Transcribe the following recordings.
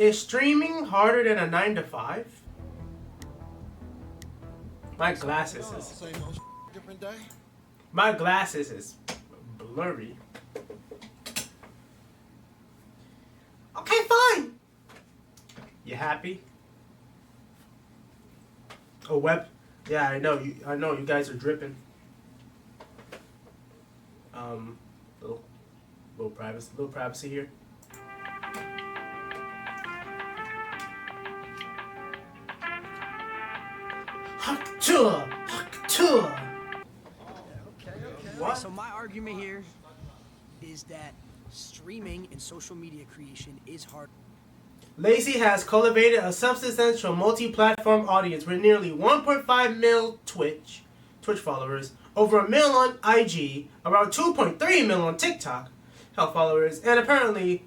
Is streaming harder than a 9 to 5? My glasses is blurry. Okay, fine. You happy? Oh, web. Yeah, I know. I know you guys are dripping. Little privacy here. Haktua. What? So my argument here is that streaming and social media creation is hard. Lazy has cultivated a substantial multi-platform audience with nearly 1.5 mil Twitch followers, over 1 mil on IG, around 2.3 mil on TikTok followers, and apparently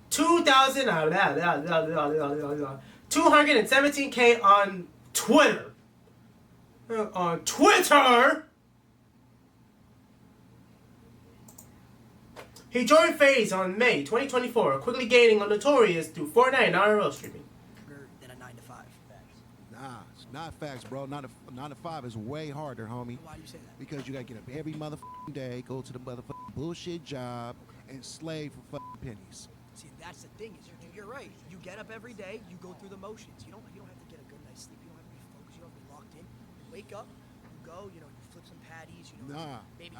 217K on Twitter. On Twitter! He joined FaZe on May 2024, quickly gaining a notorious through Fortnite and IRL streaming. Than a 9 to 5. Nah, it's not facts, bro. 9 to 5 is way harder, homie. Why do you say that? Because you gotta get up every motherfucking day, go to the motherfucking bullshit job, and slave for fucking pennies. See, that's the thing. Is you're right. You get up every day. You go through the motions. You don't have to get a good night's sleep. You don't have to be focused. You don't have to be locked in. You wake up. You go. You flip some patties. Maybe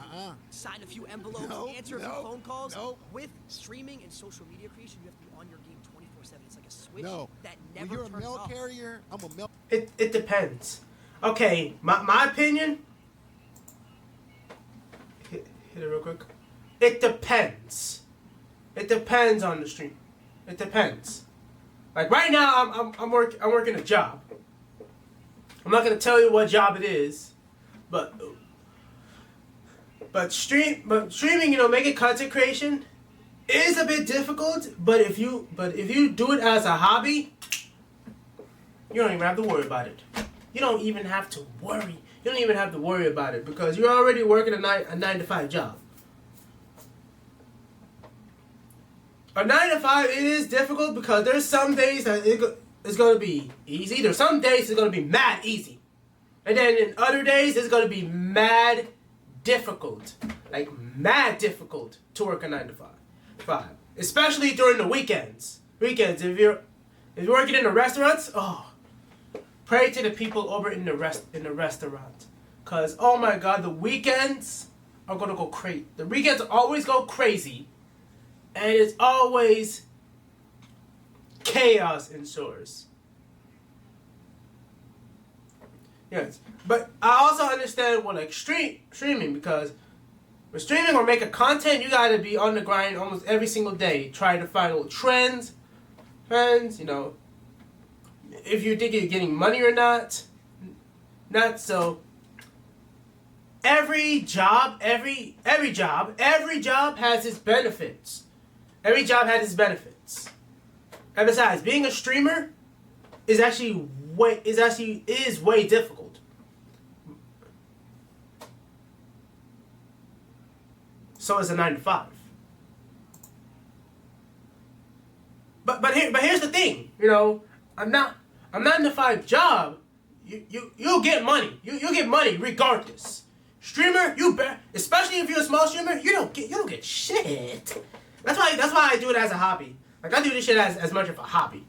sign a few envelopes. Answer a few phone calls. With streaming and social media creation, you have to be on your game 24/7. It's like a switch that never turns off. When you're a mail carrier, I'm a mail. It depends. Okay, my opinion. Hit it real quick. It depends. It depends on the stream. It depends. Like right now, I'm working a job. I'm not gonna tell you what job it is, but streaming, making content creation is a bit difficult. But if you do it as a hobby, you don't even have to worry about it. You don't even have to worry. You don't even have to worry about it because you're already working a 9 to 5 job. A 9 to 5, it is difficult because there's some days that it's going to be easy. There's some days it's going to be mad easy. And then in other days, it's going to be mad difficult. Like, mad difficult to work a 9 to 5. Especially during the weekends. If you're working in the restaurants, pray to the people over in the restaurant. Because, oh my God, the weekends are going to go crazy. The weekends always go crazy. And it's always chaos in stores. Yes. But I also understand what streaming, because with streaming or making content, you gotta be on the grind almost every single day, trying to find little trends, if you think you're getting money or not. Not so. Every job has its benefits. Every job has its benefits. And besides, being a streamer is way difficult. So is a 9 to 5. But here's the thing, a 9 to 5 job, you'll get money. You'll get money regardless. Streamer, especially if you're a small streamer, you don't get shit. That's why I do it as a hobby. Like, I do this shit as much of a hobby.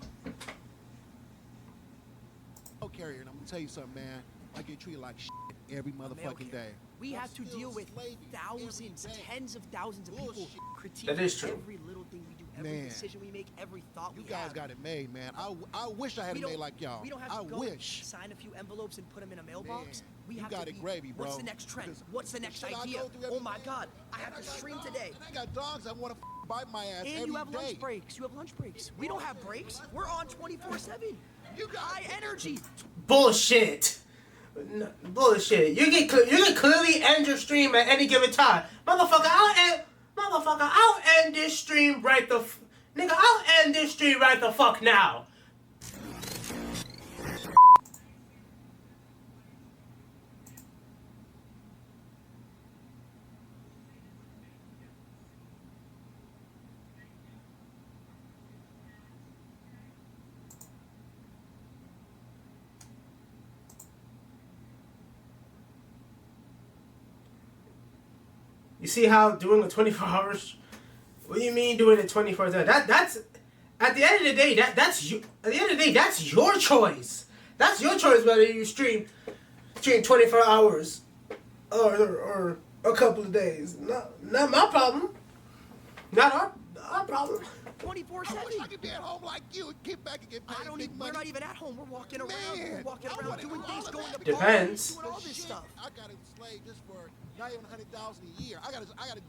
Carrier, and I'm gonna tell you something, man. I get treated like shit every motherfucking day. We have to deal with thousands, tens of thousands of people critiquing that is true. Every little thing we do, every decision we make, every thought we have. You guys got it made, man. I wish I had it made like y'all. We don't have to sign a few envelopes and put them in a mailbox. We have got it gravy, bro. What's the next trend? What's the next idea? Oh my God, I have to stream today. I got dogs that want to bite my ass every day. And you have lunch breaks. We don't have breaks. We're on 24/7. You got high energy. Bullshit. Bullshit. You can clearly end your stream at any given time. Motherfucker, I'll end this stream right the fuck now. You see how doing a 24 hours? What do you mean doing it 24/7? That's at the end of the day. That's you. At the end of the day, that's your choice. That's your choice whether you stream 24 hours or a couple of days. Not my problem. Not our problem. 24/7. I wish I could be at home like you and get back and get paid big money. We're not even at home. We're walking around. Man, We're walking I around wanna doing do things, all going of to that. Depends. doing all this stuff. I gotta slave just for not even 100,000 a year. I gotta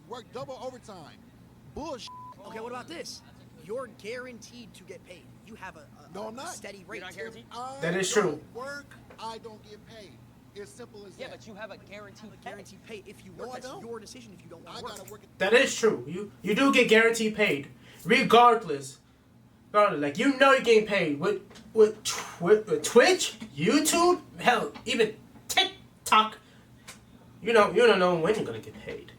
work double overtime. Bullshit. Okay, what about this? You're guaranteed to get paid. You have a No, I'm not. steady rate. You're not guaranteed? That is I true. don't work, I don't get paid. It's simple as Yeah, that. but you have a guaranteed pay. Guaranteed pay if you No, work. I That's don't. your decision if you don't want I to work. gotta work. That is true. You do get guaranteed paid, regardless. Like you know you're getting paid with Twitch, YouTube, hell, even TikTok. You don't know when you're gonna get paid.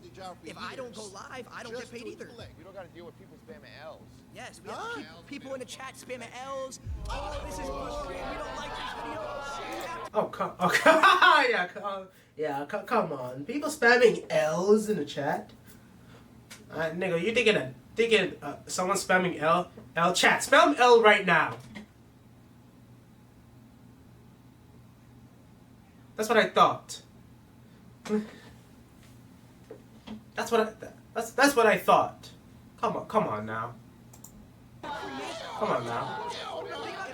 The job for If I don't go years. live, I don't Just get paid to either. collect. You don't got to deal with people spamming L's. Yes, we have Huh? people in the chat spamming L's. Oh, this is frustrating. We don't like this video. We have Oh come on. People spamming L's in the chat. Nigga, you thinking someone spamming L chat? Spam L right now. That's what I thought. That's what I thought. Come on now. Come on now.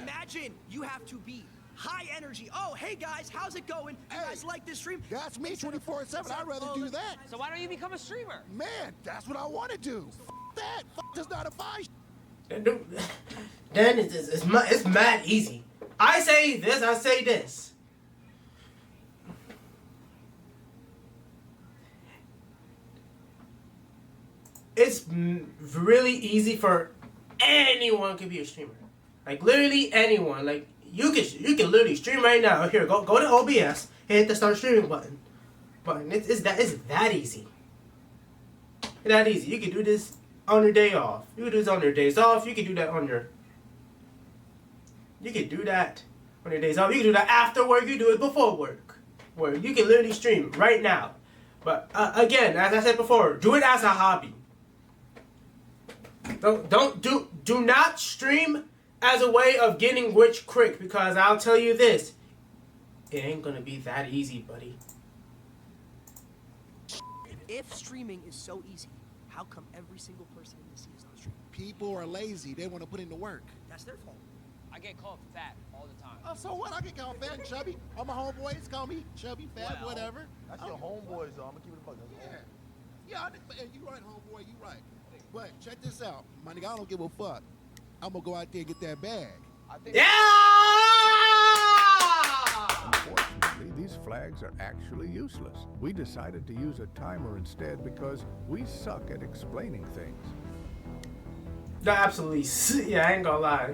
Imagine you have to be high energy. Oh, hey guys, how's it going? You Hey, guys like this stream? That's me 24/7. I'd rather do that. So why don't you become a streamer? Man, that's what I want to do. That. Does not advise. Then it's mad easy. I say this, I say this. It's really easy for anyone to be a streamer. Like literally anyone. Like you can literally stream right now. Here, go to OBS, hit the start streaming button. It's that easy. That easy. You can do this on your day off. You can do this on your days off. You can do that on your. You can do that on your days off. You can do that after work. You can do it before work. Where you can literally stream right now. But again, as I said before, do it as a hobby. Do not stream as a way of getting rich quick, because I'll tell you this, it ain't gonna be that easy, buddy. If streaming is so easy, how come every single person in the scene is not streaming? People are lazy. They want to put in the work. That's their fault. I get called fat all the time. Oh, so what? I can call fat and chubby. All my homeboys call me chubby, fat, Well, whatever. That's your homeboys, though. I'm going to keep it a buck. Yeah, you right, homeboy. You right. But check this out, my nigga. I don't give a fuck. I'm gonna go out there and get that bag. I think Yeah! Unfortunately, these flags are actually useless. We decided to use a timer instead because we suck at explaining things. No, absolutely. Yeah, I ain't gonna lie.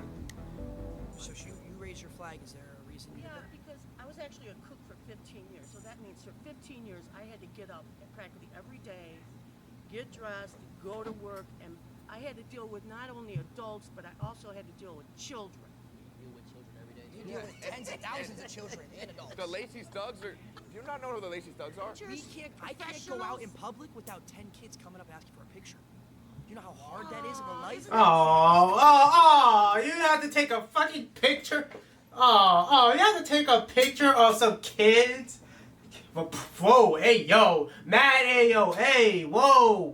So you raise your flag. Is there a reason you Yeah, did that? because I was actually a cook for 15 years. So that means for 15 years, I had to get up practically every day, get dressed, go to work, and I had to deal with not only adults, but I also had to deal with children. You deal with children every day. You deal with tens of thousands of children and adults. the Lacey Stugs are... Do you not know who the Lacey Stugs are? I can't go out in public without 10 kids coming up asking for a picture. You know how hard that is in a life? Oh, you have to take a fucking picture? You have to take a picture of some kids? Whoa, hey, yo. Mad, hey, yo, hey. Whoa.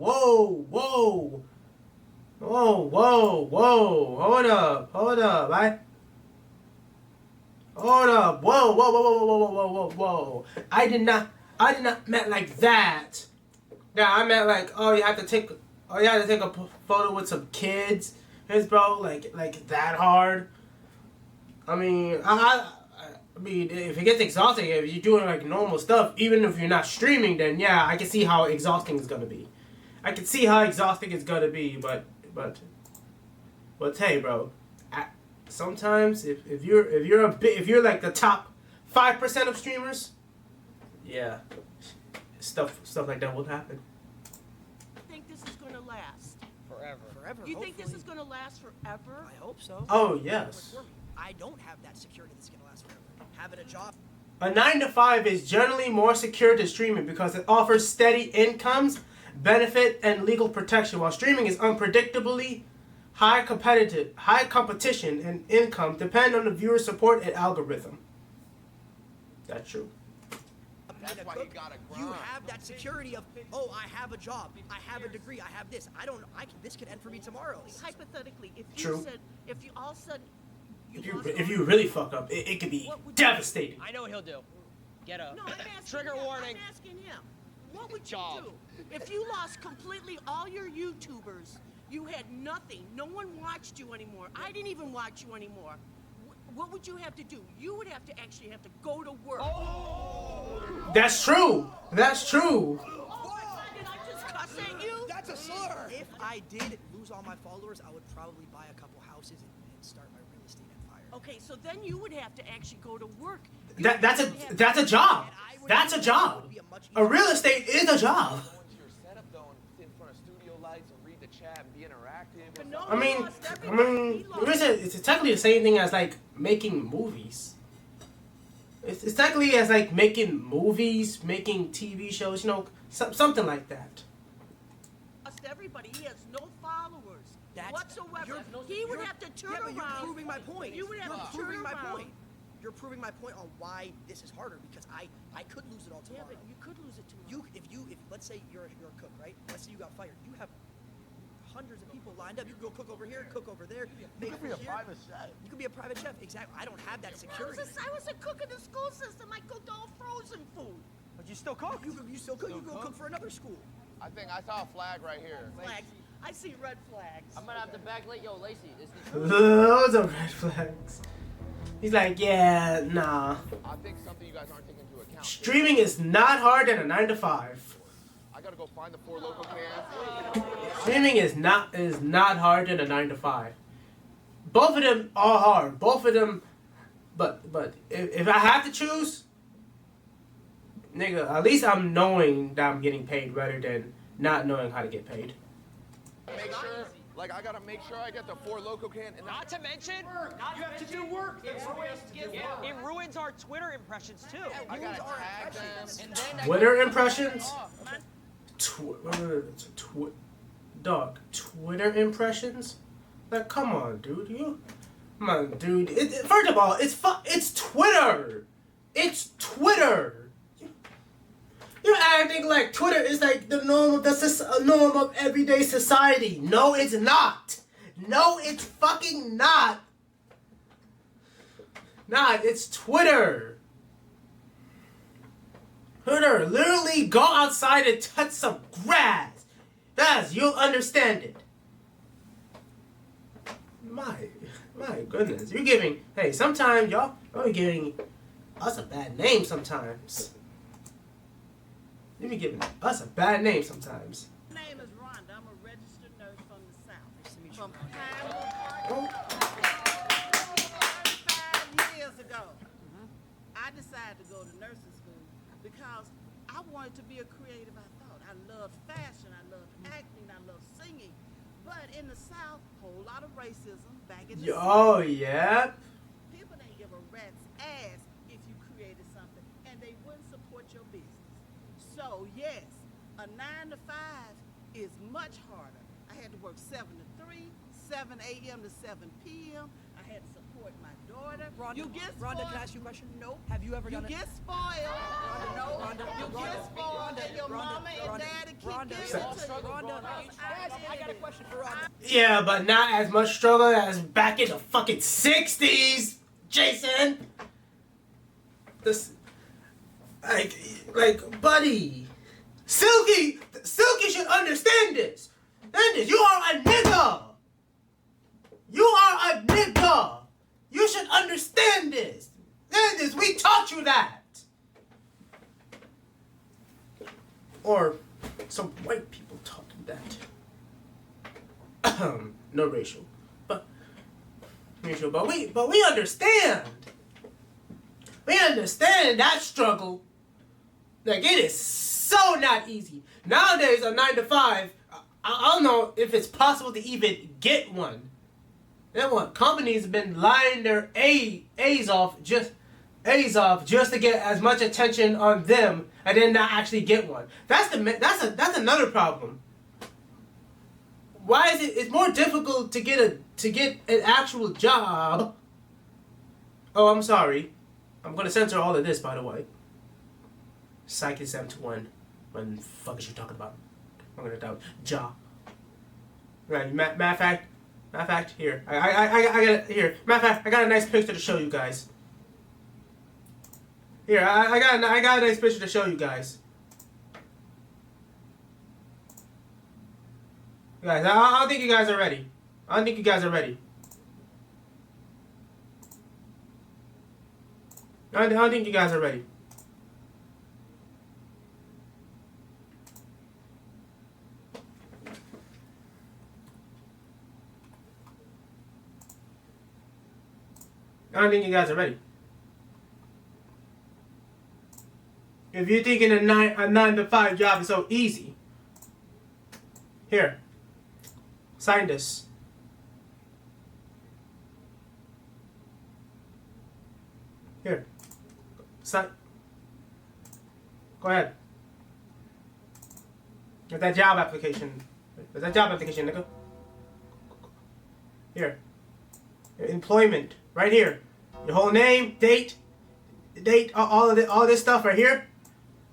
Hold up, right? Hold up. Whoa. I did not meant like that. Yeah, I meant like, you have to take a photo with some kids. Yes, bro, like that hard. I mean, I mean, if it gets exhausting, if you're doing like normal stuff, even if you're not streaming, then yeah, I can see how exhausting it's gonna be. But hey, bro, sometimes if you're like the top 5% of streamers, yeah, stuff like that will happen. I think this is going to last. Forever. Forever. You think this hopefully. is going to last forever? I hope so. Oh yes. I don't have that security that's going to last forever. Having a job. A 9-to-5 is generally more secure than streaming because it offers steady incomes, benefit, and legal protection, while streaming is unpredictably high competition and income depend on the viewer support and algorithm. That's true. That's why you gotta grind. You have that security of, oh, I have a job, I have a degree, I have this. This could end for me tomorrow. Hypothetically, if you True. said, if you all of a sudden, If you really fuck up, it could be devastating. I know what he'll do. Get a No, I'm asking trigger him. warning. I'm asking him. What would Job. you do if you lost completely all your YouTubers? You had nothing. No one watched you anymore. I didn't even watch you anymore. What would you have to do? You would have to actually have to go to work. That's true. That's true. Oh, did I just cuss at you? That's a slur. If I did lose all my followers, I would probably buy a couple houses and start my real estate empire. Okay, so then you would have to actually go to work. That's a job. That's a job. A real estate is a job. Go into your setup though and sit in front of studio lights and read the chat and be interactive. But no, I mean, he lost everything. He lost it's technically the same thing as like making movies. It's technically as like making movies, making TV shows, you know, something like that. everybody. He has no followers whatsoever. He would have to turn around. You're proving my point. You would have You're to proving turn my around. point. You're proving my point on why this is harder because I could lose it all Yeah, tomorrow. but you could lose it tomorrow. If let's say you're a cook, right? Let's say you got fired. You have hundreds of people lined up. You can go cook over here, cook over there. You could be a private chef. You could be a private chef. Exactly. I don't have that security. I was a cook in the school system. I cooked all frozen food. But you still cook. You still cook. You go cook for another school. I think I saw a flag right here. Flags. I see red flags. I'm gonna have to backlight. Yo, Lacey, is this true? Those are red flags. He's like, yeah, nah. I think something you guys aren't taking into account. Streaming is not hard than a 9 to 5. I gotta go find the 4 local cans. Streaming is not hard than a 9 to 5. Both of them are hard. Both of them, but if I have to choose, nigga, at least I'm knowing that I'm getting paid rather than not knowing how to get paid. Make sure, like I gotta make sure I get the 4 local can. And Not to mention, You have to do work. it ruins our Twitter impressions too. I gotta tag them. And then Twitter impressions? Dog, Twitter impressions? Like, come on, dude. Come on, dude. First of all, it's Twitter. It's Twitter. You're acting like Twitter is like the norm of everyday society. No, it's not. No, it's fucking not. It's Twitter. Twitter, literally go outside and touch some grass. You'll understand it. My goodness. You're giving, sometimes y'all are giving us a bad name sometimes. You be giving us a bad name sometimes. My name is Rhonda. I'm a registered nurse from the South. Nice to meet you, From Rhonda. 35 years ago, I decided to go to nursing school because I wanted to be a creative. I loved fashion, I loved acting, I loved singing. But in the South, whole lot of racism back in the Oh, yeah. people didn't give a rat's ass if you created something, and they wouldn't support your business. So yes, a 9 to 5 is much harder. I had to work 7 to 3, 7 a.m. to 7 p.m. I had to support my daughter. Rhonda, You get spoiled. Rhonda, can I ask you a question? Nope. Have you ever You done it? get spoiled. No. You get spoiled, and your mama and daddy keep giving it to you. Rhonda, I got a question for Rhonda. Yeah, but not as much struggle as back in the fucking 60s, Jason. This, like, buddy. Silky should understand this. You are a nigga. You are a nigga. You should understand this. We taught you that. Or some white people taught you that. No racial. But we understand. We understand that struggle. Like, it is so not easy. Nowadays, a 9 to 5, I don't know if it's possible to even get one. Companies have been lying their A's off just A's off just to get as much attention on them and then not actually get one. That's another problem. Why is it's more difficult to get an actual job? Oh, I'm sorry. I'm gonna censor all of this, by the way. Psych is 721. What the fuck is you talking about? I'm gonna doubt job. Right, matter of fact, here. I got here. Matter of fact, I got a nice picture to show you guys. Here, I got a nice picture to show you guys. Guys, I don't think you guys are ready. I don't think you guys are ready. I don't think you guys are ready. I don't think you guys are ready. If you're thinking a 9 to 5 job is so easy, here, sign this. Here, sign. Go ahead. Get that job application. Get that job application, nigga. Here, employment, right here. Your whole name, date, all this stuff right here.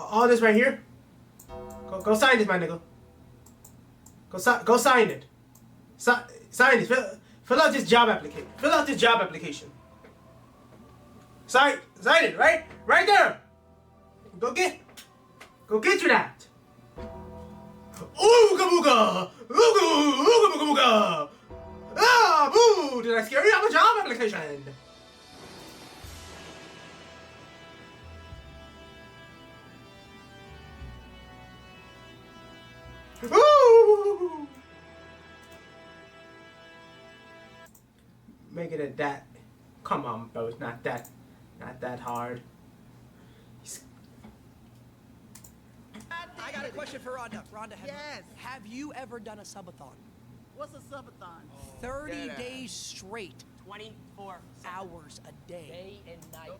All this right here. Go sign this, my nigga. Go sign it. Sign this. Fill out this job application. Fill out this job application. Sign it, right there. Go get you that. Ooga booga, ooga booga. Ah, boo! Did I scare you? I have a job application. Ooh! Make it a that. Come on, bro. It's not that hard. I got a question for Rhonda. Rhonda, have you ever done a subathon? What's a subathon? 30 days straight. 24 hours a day. Day and night.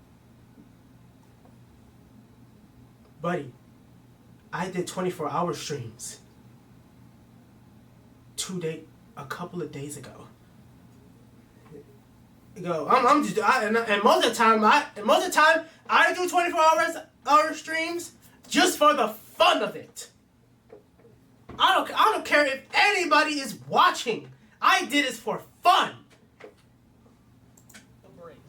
Buddy, I did 24-hour streams. A couple of days ago. And most of the time I do 24-hour streams just for the fun of it. I don't care if anybody is watching. I did this for fun.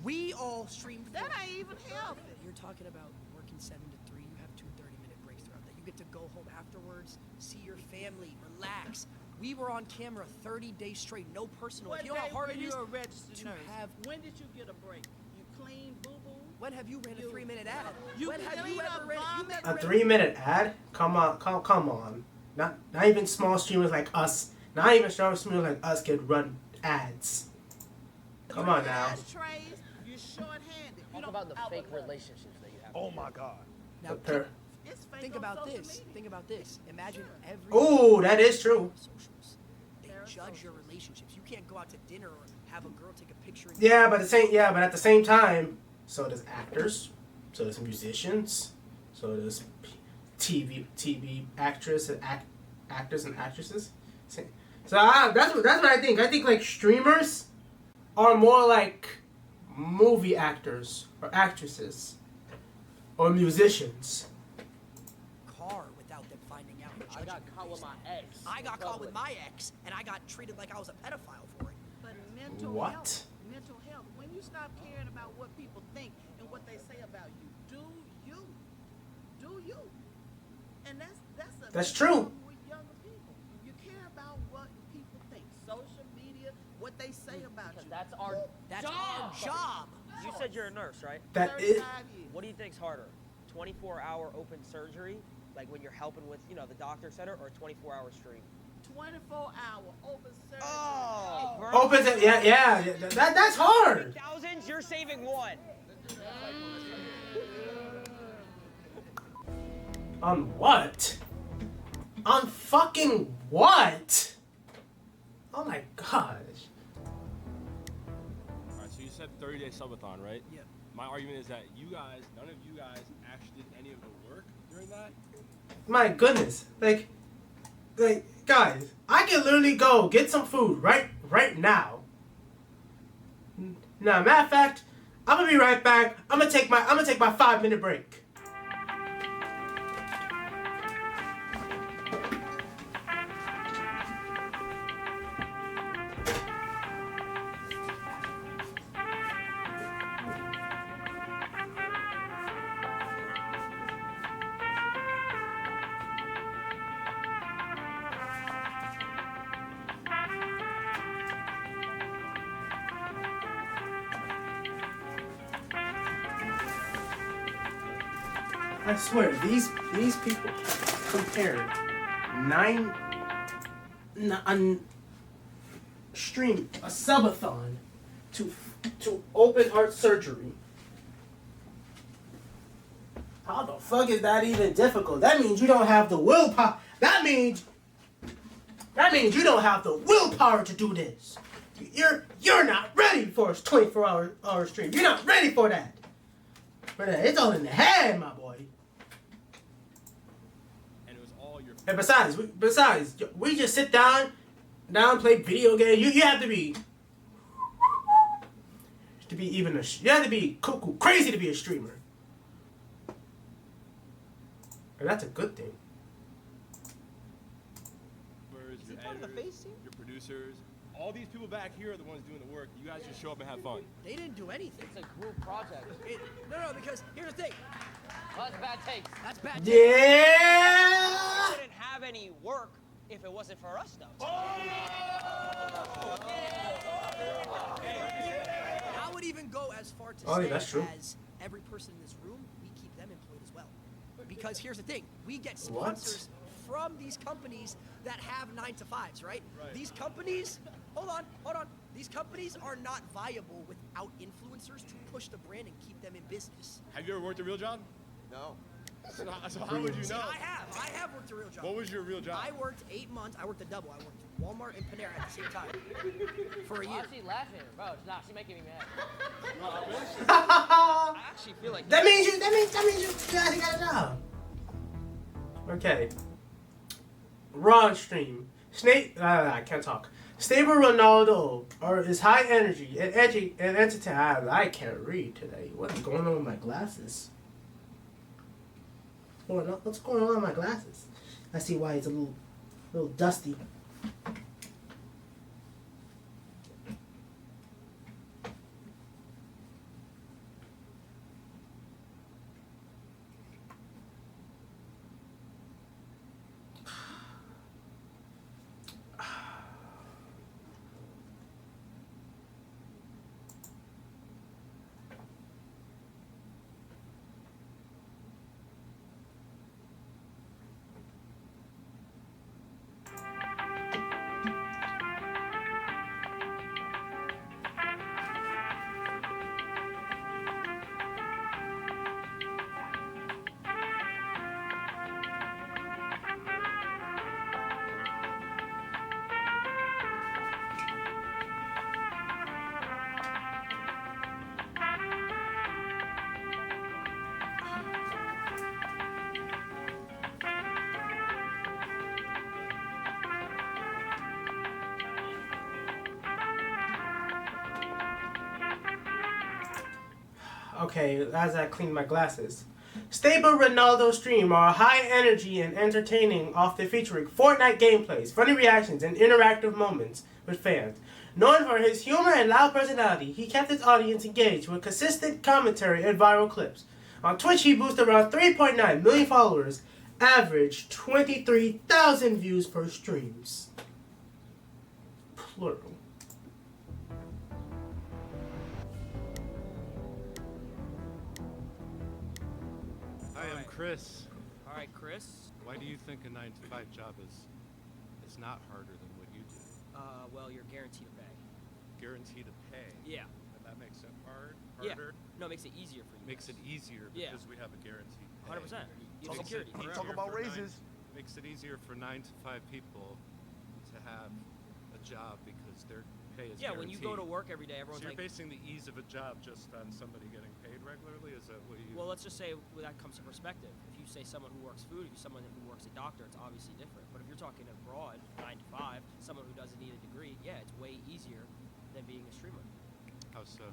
We all stream. That ain't even healthy. You're talking about working 7 to 3. You have 2 30-minute breaks throughout that. You get to go home afterwards, see your family, relax. We were on camera 30 days straight, no personal. What You know how hard it is a registered to nurse? have. When did you get a break? You clean, boo boo. When have you ran a 3-minute ad? You When have you clean ever up ran? You vomit? never A ran- 3-minute ad? Come on. Not even small streamers like us. Not even small streamers like us can run ads. Come on now. Ashtrays, you're short-handed. You Talk don't about the fake outwork. relationships that you have. Oh my God. Now, It's fake think on about social this. media. Think about this. Imagine every. Oh, that is true. Socials. They judge your relationships. You can't go out to dinner or have a girl take a picture. Yeah, but at the same time, so does actors, so does musicians, so does TV actors and actresses. So that's what I think. I think like streamers are more like movie actors or actresses or musicians. Car without them finding out. I got caught with my ex. I got caught with my ex, and I got treated like I was a pedophile for it. But mental What? health, when you stop caring about what people think and what they say about you, do you? And that's a big True. problem with younger people. You care about what people think, social media, what they say about you. That's our job. You said you're a nurse, right? That 35 is. years. What do you think's harder? 24-hour open surgery, like when you're helping with, the doctor center, or 24-hour stream? 24-hour open surgery. Oh, bro. Opens it, yeah. That's hard. Thousands, you're saving one. On what? On fucking what? Oh my gosh. Alright, so you said 30-day subathon, right? Yeah. My argument is that you guys, none of you guys actually did any of the work during that. My goodness, like, guys, I can literally go get some food right now. Now, matter of fact, I'm gonna be right back. I'm gonna take my 5-minute break. I swear, these people compared stream a subathon to open heart surgery. How the fuck is that even difficult? That means you don't have the willpower. That means you don't have the willpower to do this. You're not ready for a 24-hour stream. You're not ready for that. It's all in the head, my boy. And it was all your. And besides, we just sit down, play video games. You have to be you have to be cuckoo crazy to be a streamer. And that's a good thing. Is it part of the FaZe team? Your producers, all these people back here are the ones doing the work. You guys just show up and have fun. They didn't do anything. It's a group project. No, because here's the thing. Well, that's bad takes. That's bad takes. Yeah. We wouldn't have any work if it wasn't for us, though. I would even go as far to Oh, yeah, that's say true. as every person in this room, we keep them employed as well. Because here's the thing, we get sponsors from these companies that have 9-to-5s, right? These companies, hold on. These companies are not viable without influencers to push the brand and keep them in business. Have you ever worked a real job? No. So how would you See, know? I have worked a real job. What was your real job? I worked 8 months. I worked a double. I worked Walmart and Panera at the same time for a year. Why is she laughing? Bro, she's making me mad. I actually feel like that means you guys got a job. Okay. Raw stream. I can't talk. Stable Ronaldo is high energy and edgy and entertaining. I can't read today. What's going on with my glasses? What's going on with my glasses? I see why it's a little dusty. Okay, as I clean my glasses. Stable Ronaldo stream are high energy and entertaining, often featuring Fortnite gameplays, funny reactions, and interactive moments with fans. Known for his humor and loud personality, he kept his audience engaged with consistent commentary and viral clips. On Twitch, he boosted around 3.9 million followers, average 23,000 views per streams. Plural. Hi, I'm Chris. All right, Chris. Why do you think a 9-to-5 job is not harder than what you do? Well, you're guaranteed to pay. Guaranteed to pay. Yeah. And that makes it harder? Yeah. No, it makes it easier for you. Makes it easier because we have a guaranteed pay. 100%. You Makes have security. it easier Talk about for raises. Makes it easier for 9-to-5 people to have a job because their pay is Yeah, when you go to work every day, everyone's so you're like, basing the ease of a job just on somebody getting paid regularly? Is that what you? Well, let's just say that comes to perspective. If you say someone who works food, if you're someone who works a doctor, it's obviously different. But if you're talking abroad, 9 to 5, someone who doesn't need a degree, yeah, it's way easier than being a streamer. How so?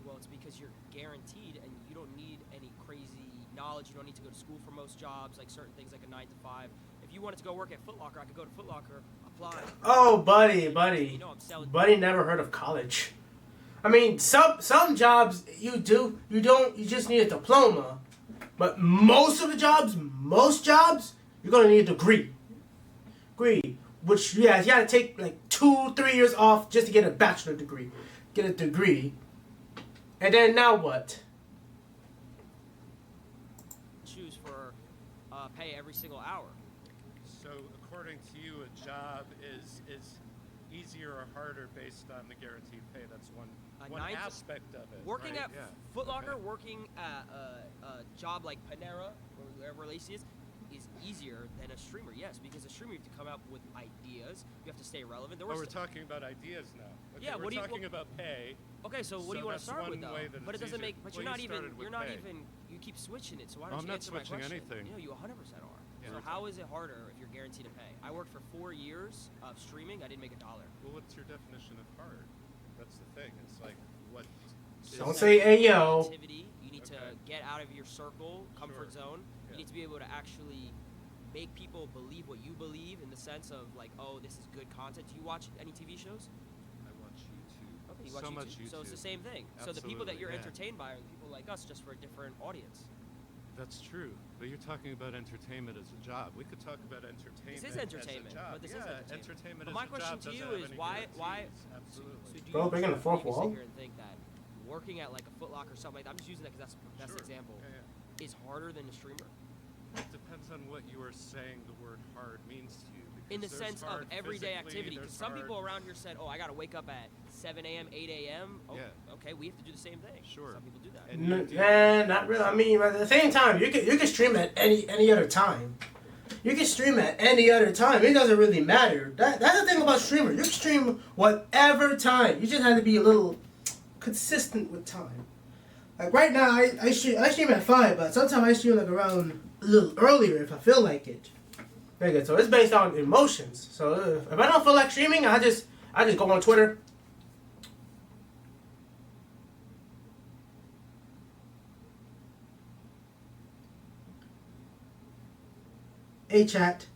Well, it's because you're guaranteed, and you don't need any crazy knowledge. You don't need to go to school for most jobs, like certain things like a 9 to 5. If you wanted to go work at Foot Locker, I could go to Foot Locker, apply. Oh, buddy. You know, I'm selling. Buddy never heard of college. I mean, some jobs you just need a diploma. But most jobs, you're gonna need a degree. Which, yeah, you gotta take like 2-3 years off just to get a bachelor degree. Get a degree. And then now what? Choose for pay every single hour. So according to you, a job is easier or harder based on the guaranteed pay. That's one aspect of it. Working right? at Foot Locker, working at a job like Panera or wherever Lacey is easier than a streamer. Yes, because a streamer you have to come up with ideas. You have to stay relevant. We're talking about ideas now. Okay, yeah, we're talking about pay. Okay, so what do you want to start with though? But it doesn't make. But well, you're not even. You keep switching it. So why don't you answer my question? I'm not switching anything. You know, you 100% are. Yeah. So how is it harder if you're guaranteed to pay? I worked for 4 years of streaming. I didn't make $1. Well, what's your definition of hard? That's the thing. It's like what. Don't say ayo. You need to get out of your comfort zone. You need to be able to actually make people believe what you believe in the sense of like, oh, this is good content. Do you watch any TV shows? I watch YouTube. Okay, you watch much YouTube. So it's the same thing. Absolutely, so the people that you're entertained by are the people like us, just for a different audience. That's true, but you're talking about entertainment as a job. We could talk about entertainment. This is entertainment, as a job. but this is entertainment. But my question to you is why? Absolutely. So do Bro, breaking the fourth wall. Sit here and think that working at like a Foot Locker or something like that, I'm just using that because that's an example. Yeah. Is harder than a streamer? It depends on what you are saying the word hard means to you. In the sense of everyday activity, because some people around here said, "Oh, I got to wake up at 7 a.m., 8 a.m." Oh, okay, we have to do the same thing. Sure. Some people do that. Nah, not really. I mean, at the same time, you can stream at any other time. You can stream at any other time. It doesn't really matter. That's the thing about streamer. You can stream whatever time. You just have to be a little consistent with time. Like right now, I stream at 5, but sometimes I stream like around a little earlier if I feel like it. Very good. So it's based on emotions. So if I don't feel like streaming, I just go on Twitter. A-chat.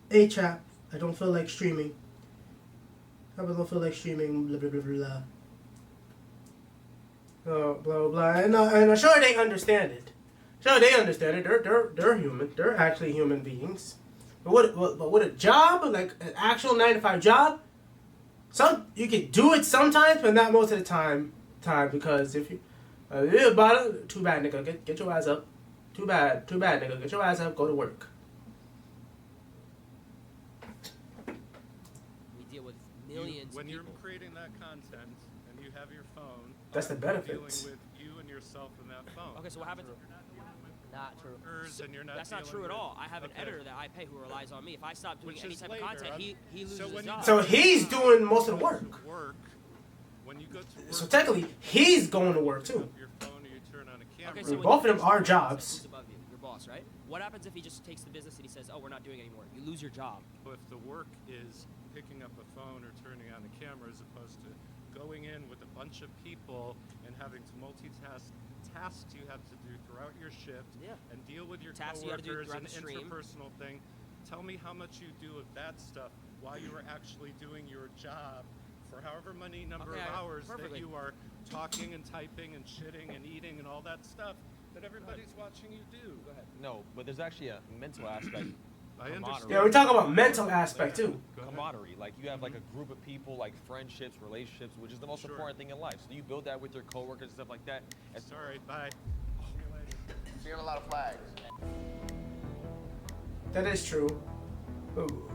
A-chat. I don't feel like streaming. I don't feel like streaming. Blah blah blah blah. Blah blah blah. And I'm sure they understand it. Sure, they understand it. They're human. They're actually human beings. But with a job, like an actual 9 to 5 job, you can do it sometimes, but not most of the time. Because if you about it, too bad, nigga. Get your ass up. Too bad, nigga. Get your ass up. Go to work. We deal with millions. When of you're people. creating that content and you have your phone, that's the benefits. Dealing with you and yourself and that phone. Okay, so what happens? Not true. And you're not that's not true at all. I have an editor that I pay who relies on me. If I stop doing any type of content, he loses his job. So he's doing most of the work. When you go to work, so technically, he's going to work too. Your phone or you turn on a camera. Okay, so both of them are jobs. Who's above you? Your boss, right? What happens if he just takes the business and he says, "Oh, we're not doing it anymore"? You lose your job. If the work is picking up a phone or turning on a camera, as opposed to going in with a bunch of people and having to multitask tasks you have to do throughout your shift and deal with your coworkers and interpersonal thing. Tell me how much you do of that stuff while you are actually doing your job for however many number of hours that you are talking and typing and shitting and eating and all that stuff that everybody's watching you do. Go ahead. No, but there's actually a mental aspect. I understand. Yeah, we're talking about mental aspect too. Camaraderie, like you have like a group of people, like friendships, relationships, which is the most important thing in life. So you build that with your coworkers and stuff like that. Sorry, bye. See you later. Seeing a lot of flags. That is true. Ooh.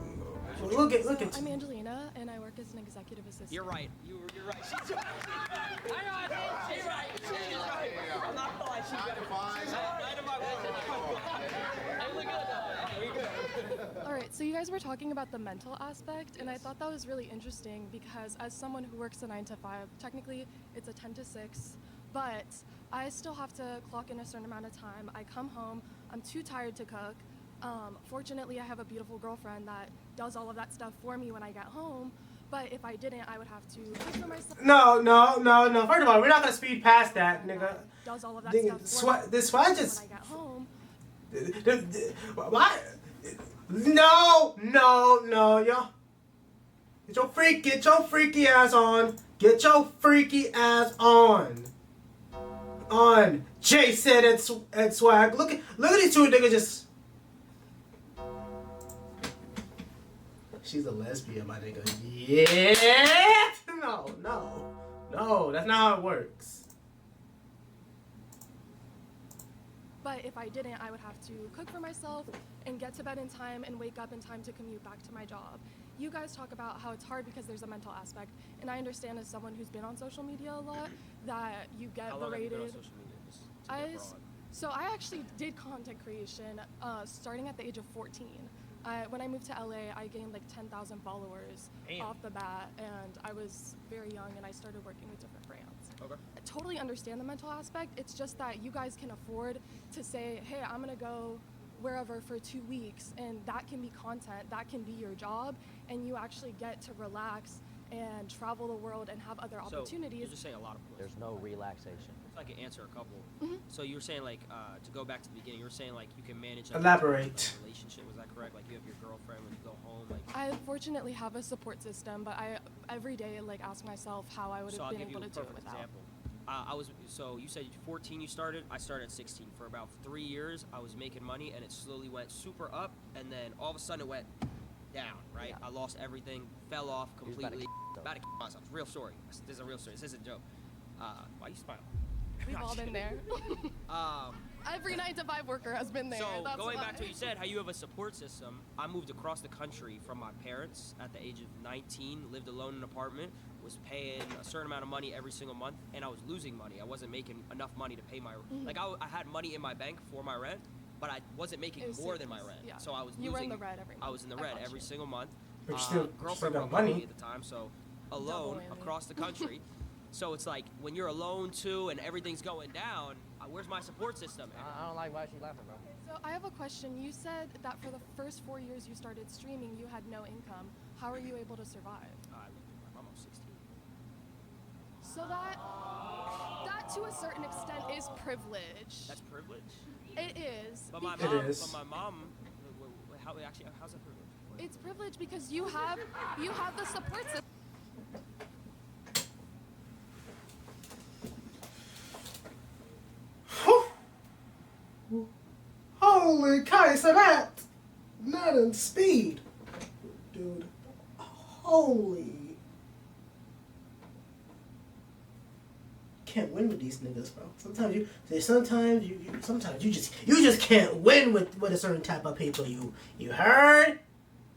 Look at. I'm Angelina, and I work as an executive assistant. You're right. You're right. She's right. She's right. She's right. I'm not gonna lie. She's right. She's right. All right, so you guys were talking about the mental aspect, and I thought that was really interesting because as someone who works a 9 to 5, technically it's a 10 to 6, but I still have to clock in a certain amount of time. I come home, I'm too tired to cook. Fortunately, I have a beautiful girlfriend that does all of that stuff for me when I get home. But if I didn't, I would have to cook for myself. No. First of all, we're not gonna speed past that, nigga. Does all of that stuff for me This swag just. when I get home. Why? No, y'all. Get your freaky ass on. Get your freaky ass on. On. Jay said at swag. Look at these two niggas just. She's a lesbian, my nigga. Yeah. No. That's not how it works. But if I didn't, I would have to cook for myself and get to bed in time and wake up in time to commute back to my job. You guys talk about how it's hard because there's a mental aspect, and I understand as someone who's been on social media a lot that you get How long have you been on berated. social media? Just to get broad. So I actually did content creation starting at the age of 14. When I moved to LA, I gained like 10,000 followers off the bat, and I was very young, and I started working with different brands. Okay. I totally understand the mental aspect. It's just that you guys can afford to say, hey, I'm gonna go wherever for 2 weeks, and that can be content, that can be your job, and you actually get to relax and travel the world and have other opportunities. You're just saying a lot of points. There's no relaxation. If I could answer a couple. Mhm. So you were saying like to go back to the beginning. You were saying like you can manage like, Elaborate. a relationship. Was that correct? Like you have your girlfriend when you go home. Like I fortunately have a support system, but I every day like ask myself how I would so have I'll been give you able a to do it perfect without. example. So you said 14 you started. I started at 16. For about 3 years, I was making money, and it slowly went super up, and then all of a sudden it went down. Right? Yeah. I lost everything, fell off He was about to completely. myself. About to myself. Real story. This is a real story. This isn't a joke. Why you smile? We've all been there. Every 9-to-5 worker has been there. So That's going why. back to what you said, how you have a support system. I moved across the country from my parents at the age of 19, lived alone in an apartment, was paying a certain amount of money every single month, and I was losing money. I wasn't making enough money to pay my like I had money in my bank for my rent, but I wasn't making It was more than my serious, rent. yeah. So I was You losing. were in the red every month. I was in the I red got every you. single month. But you still Girlfriend got broke up with money. me at the time, so alone whammy. across the country. So it's like when you're alone too, and everything's going down. Where's my support system? I don't like why she's laughing, bro. So I have a question. You said that for the first 4 years you started streaming, you had no income. How are you able to survive? I lived with my mom. I was 16. So that to a certain extent is privilege. That's privilege. It is. But my because- mom. It is. But my mom. How's that privilege? It's privilege because you have the support system. Holy Kaiser, that not in speed, dude. Holy. Can't win with these niggas, bro. Sometimes you just can't win with a certain type of people. You heard?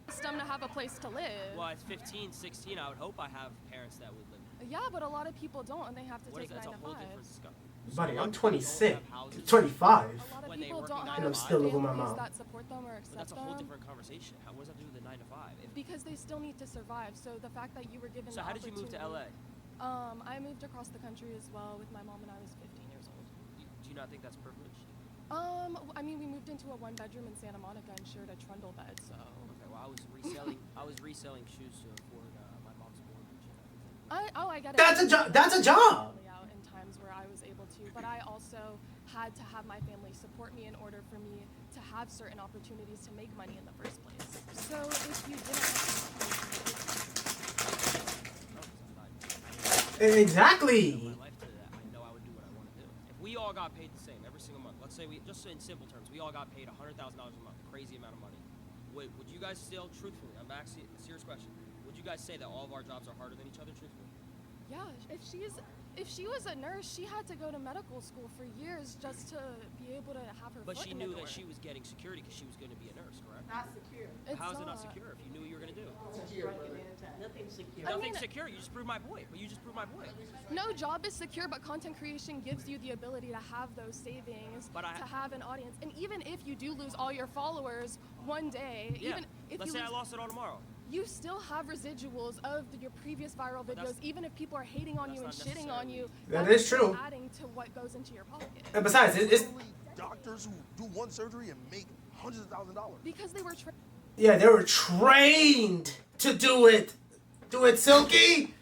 System to have a place to live. Well, at 15, 16, I would hope I have parents that would live. Yeah, but a lot of people don't, and they have to What is take that? 9 That's to a whole 5. different discussion. Buddy, I'm So 26, don't have houses. 25. A lot of When they people work don't nine have to I'm still living with my families mom. that support them or But accept that's a whole them different conversation. What does that do with the 9 to 5? because they still need to survive. So the fact that you were given So the how did you move to opportunity- LA? I moved across the country as well with my mom when I was 15 years old. Do you not think that's privilege? I mean, we moved into a 1-bedroom in Santa Monica and shared a trundle bed, so. Okay, well, I was reselling shoes to afford my mom's mortgage and everything. I get it. That's a job. That's a job. Out in times where I was able to, but I also had to have my family support me in order for me to have certain opportunities to make money in the first place. So if you didn't have Exactly. My life to that, I know I would do what I want to do. If we all got paid the same every single month, let's say just in simple terms, we all got paid $100,000 a month, crazy amount of money. Would you guys still, truthfully, I'm asking a serious question, would you guys say that all of our jobs are harder than each other, truthfully? yeah, if she was a nurse, she had to go to medical school for years just to be able to have her But foot she in the knew door. that she was getting security because she was going to be a nurse, correct? Not secure. It's How is it not secure if you knew what you were going to do? Nothing secure. Nothing's secure. You just proved my point. But you just proved my point. No job is secure, but content creation gives you the ability to have those savings, But to have an audience. And even if you do lose all your followers one day, Yeah. even if Let's you say lose, I lost it all tomorrow. you still have residuals of your previous viral videos, even if people are hating on you and shitting on you. That is true. Adding to what goes into your pocket. And besides, it's doctors who do one surgery and make hundreds of thousands of dollars. Because they were trained. Yeah, they were trained to do it. Do it, Silky.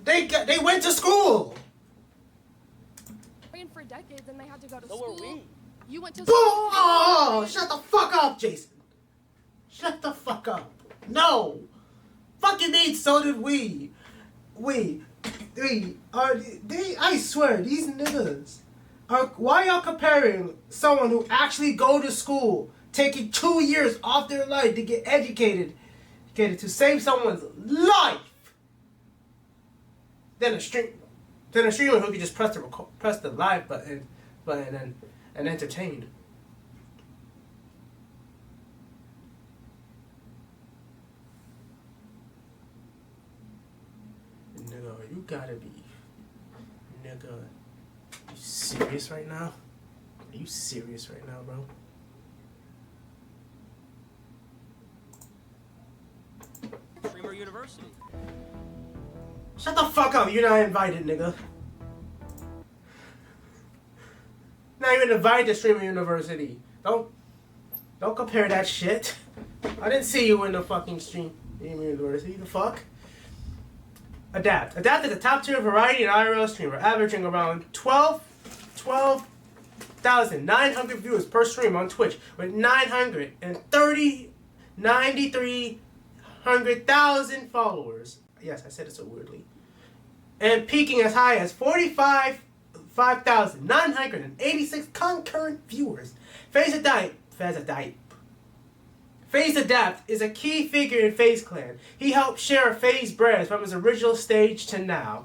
They went to school. Trained for decades and they had to go to So school. were we. You went to Boom! school. Oh, shut the fuck up, Jason. Shut the fuck up. No. Fucking mean, so did we. I swear, these niggas are. Why y'all comparing someone who actually go to school, taking 2 years off their life to get educated to save someone's life, than a streamer who can just press the live button and entertain. Nigga, you gotta be. Nigga, you serious right now? Are you serious right now, bro? Streamer University. Shut the fuck up, you're not invited, nigga. Not even invited to Streamer University. Don't compare that shit. I didn't see you in the fucking Streamer University. The fuck? Adapt. Adapt is a top tier variety and IRL streamer, averaging around 12,900 viewers per stream on Twitch, with 93,000 followers. Yes, I said it so weirdly. And peaking as high as 5,986 concurrent viewers. FaZe Adapt is a key figure in FaZe Clan. He helped share FaZe brands from his original stage to now.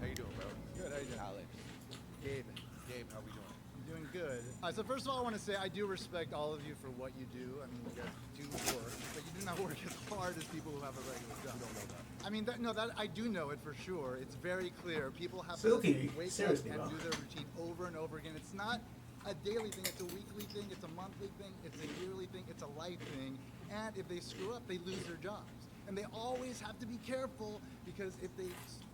How you doing, bro? Good. How you doing, Alex? Gabe, how we doing? I'm doing good. So first of all, I want to say I do respect all of you for what you do. I mean, you guys do work, but you do not work as hard as people who have a regular job. You don't know that. I mean, that I do know it for sure. It's very clear. People have Silky, to wake up seriously, and bro. do their routine over and over again. It's not a daily thing. It's a weekly thing. It's a monthly thing. It's a yearly thing. It's a life thing. And if they screw up, they lose their jobs. And they always have to be careful because if they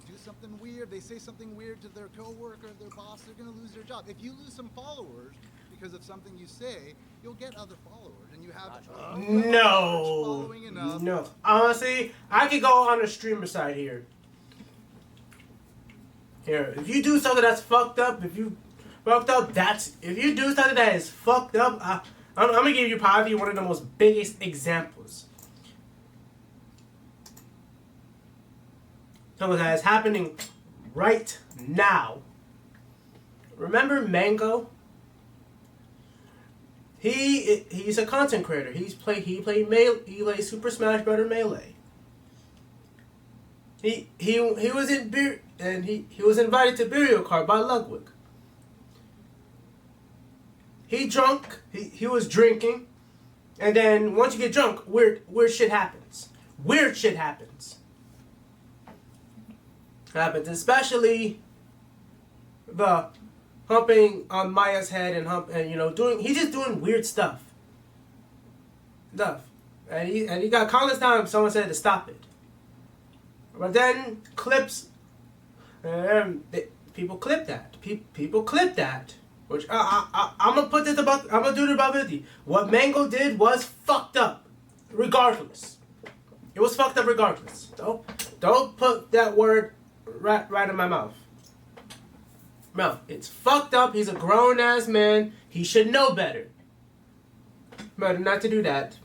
do something weird, they say something weird to their coworker, their boss, they're going to lose their job. If you lose some followers because of something you say, you'll get other followers, and you have following enough. No. Honestly, I could go on the streamer side here. If you do something that's fucked up, if you do something that is fucked up, I'm gonna give you probably one of the most biggest examples. Something that is happening right now. Remember Mango? He's a content creator. He played Super Smash Bros. Melee. He was in he was invited to Burial Card by Ludwig. He was drinking, and then once you get drunk, weird shit happens. Weird shit happens. Especially the humping on Maya's head and he's just doing weird stuff. And he got countless times someone said to stop it. But then clips, people clip that. People clip that. Which I'm gonna put this above. I'm gonna do it above 50. What Mango did was fucked up, regardless. It was fucked up regardless. Don't put that word right in my mouth. No, it's fucked up. He's a grown ass man. He should know better. Better not to do that.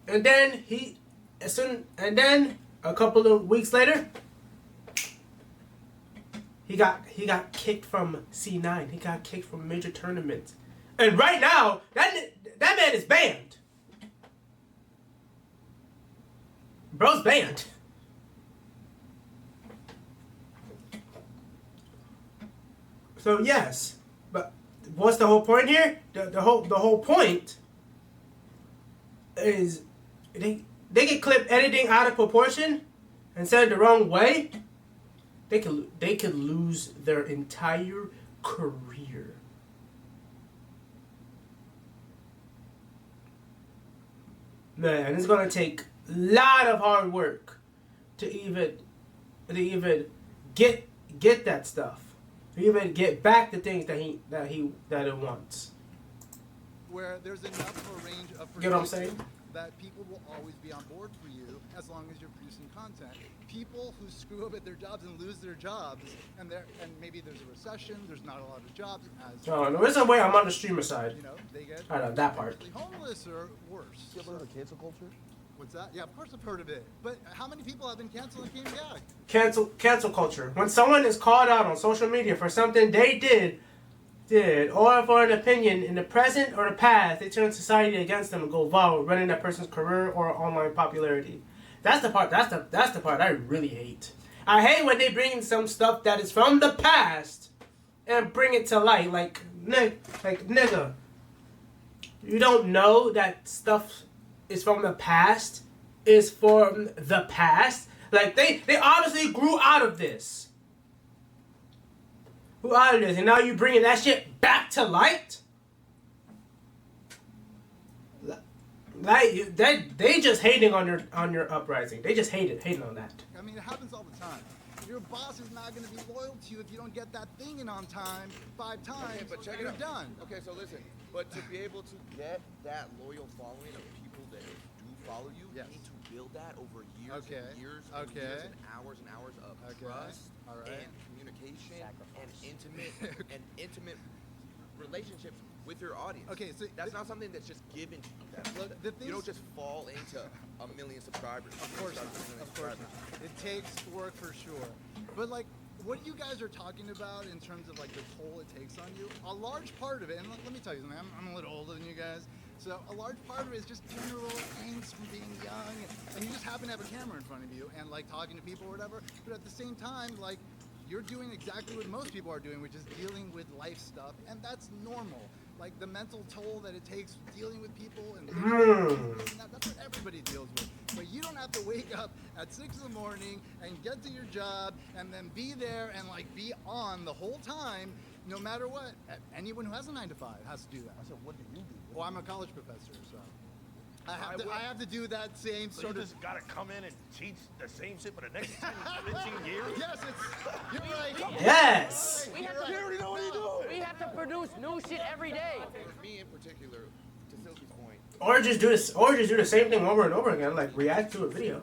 And then a couple of weeks later, he got kicked from C9. He got kicked from major tournaments. And right now, that man is banned. Bro's banned. So yes, but what's the whole point here? The whole point is they can clip anything out of proportion and send it the wrong way. They could lose their entire career. man, it's gonna take a lot of hard work to even get that stuff, to even get back the things that it wants. Where there's enough range of You know what I'm saying? that people will always be on board for you as long as you're producing content. People who screw up at their jobs and lose their jobs, and maybe there's a recession, there's not a lot of jobs. Oh, no, there's a way I'm on the streamer side. You know, they get I know that part. homeless or worse. You ever heard of cancel culture? What's that? Yeah, of course I've heard of it. But how many people have been canceled and came back? Cancel culture. When someone is called out on social media for something they did, or for an opinion in the present or the past, they turn society against them and go viral, running that person's career or online popularity. That's the part. That's the part I really hate. I hate when they bring in some stuff that is from the past and bring it to light. Like nigga, you don't know that stuff is from the past. Is from the past. Like they obviously grew out of this. Grew out of this, and now you bringing that shit back to light. Like they just hating on your uprising. They just hating on that. I mean, it happens all the time. Your boss is not going to be loyal to you if you don't get that thing in on time 5 times. Okay, but check it you're out. Done. Okay, so listen, but to be able to get that loyal following of people that do follow you, Yes. you need to build that over years Okay. and years and years and hours of trust and communication and intimate relationships with your audience. Okay, so that's not something that's just given to you. You don't just fall into a million subscribers. Of course not. Of course not. It takes work for sure. But like, what you guys are talking about in terms of like the toll it takes on you, a large part of it, and let me tell you something, I'm a little older than you guys, so a large part of it is just general angst from being young, and you just happen to have a camera in front of you and like talking to people or whatever, but at the same time, like, you're doing exactly what most people are doing, which is dealing with life stuff, and that's normal. Like the mental toll that it takes dealing with people and that's what everybody deals with. But you don't have to wake up at 6 in the morning and get to your job and then be there and like be on the whole time, no matter what. Anyone who has a 9 to 5 has to do that. I said, what do you do? Well, I'm a college professor, so I have to do that same So sort you of. just gotta come in and teach the same shit for the next 10, 15 years? Yes, you're right. Yes. We have to produce new shit every day. For me in particular, to Silky's point, Or just do the same thing over and over again, like react to a video.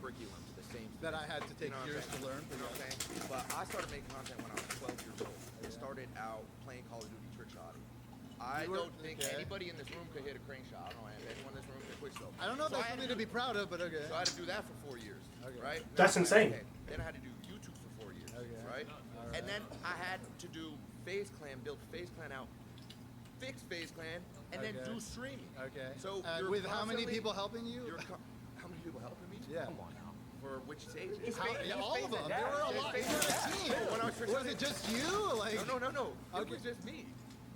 That I had to take years to learn. You know what I'm saying? But I started making content when I was 12 years old. I started out playing Call of Duty trick shot. I don't think anybody in this room could hit a crane shot. I don't know if anyone in this room could quick scope. I don't know if that's something to be proud of, but okay. So I had to do that for 4 years, right? That's insane. Then I had to do YouTube for 4 years, right? And then I had to do FaZe Clan, build FaZe Clan out, fix FaZe Clan, and then do streaming. Okay. So with how many people helping you? How many people helping me? Yeah. Come on now. For which stage? All of them. There were a lot. You were a team. Was it just you? Like No. Okay. It was just me.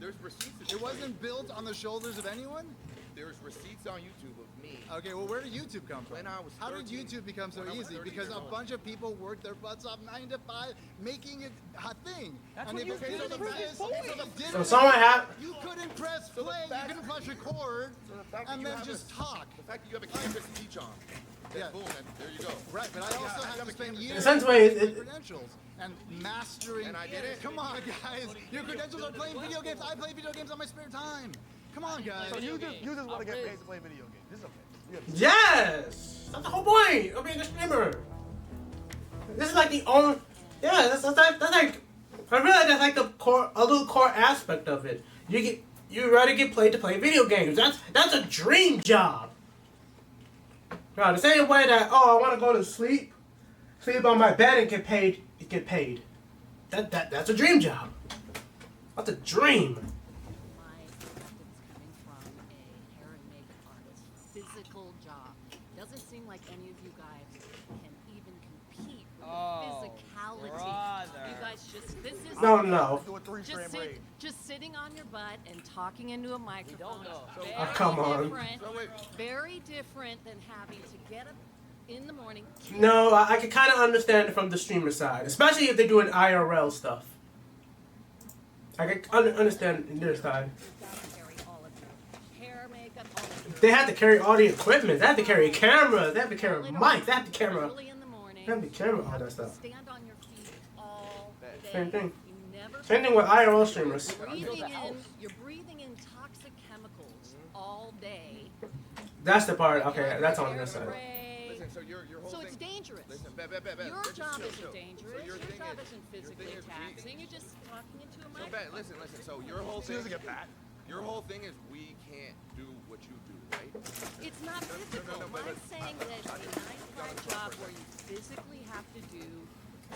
There's receipts. It wasn't built on the shoulders of anyone? There's receipts on YouTube of me. Okay, well, where did YouTube come from? When I was 13, How did YouTube become so easy? Because a bunch of people worked their butts off 9 to 5, making it a thing. That's and what you did in the first place. So someone have. You couldn't press play, you couldn't press record, and then just talk. The fact that you have a campus to teach on. Yeah. Boom, and there you go. Right, but I also have to spend years Essentially, with credentials and mastering. And I did it. Come on, guys. Your credentials are playing video games. I play video games on my spare time. Come on, guys. So you just want to get paid to play video games. This is okay. Yes! That's the whole point of being a streamer. This is like the only. Yeah, that's like. I realize that's like a little core aspect of it. You rather get paid to play video games. That's a dream job. Now, the same way that I want to go to sleep on my bed and get paid. That's a dream job. That's a dream. My acceptance coming from a hair and makeup artist, physical job. Doesn't seem like any of you guys can even compete with the physicality. Brother. You guys this is No. Do a 3-strand braid. just sitting on your butt and talking into a microphone. Very come on. different. Very different than having to get up in the morning. No, I can kind of understand it from the streamer side, especially if they're doing IRL stuff. I can understand their side. You've got to carry all of your hair, makeup, all of your they have to carry all the equipment. They have to carry cameras. They have to carry mics. They have to camera. They have to carry all that stuff. Stand on your feet all day. Same thing. You never Same thing with IRL streamers. You're breathing in toxic chemicals all day. That's the part. Okay, that's on this side. Listen, so your whole So thing. it's dangerous. Listen, Your job isn't dangerous. So your thing job is- isn't physically your thing is taxing. You're just talking into a So microphone. listen. So your whole thing. Your whole thing is we can't do what you do, right? It's not physical. I'm saying that a 9-to-5 job where you physically have to do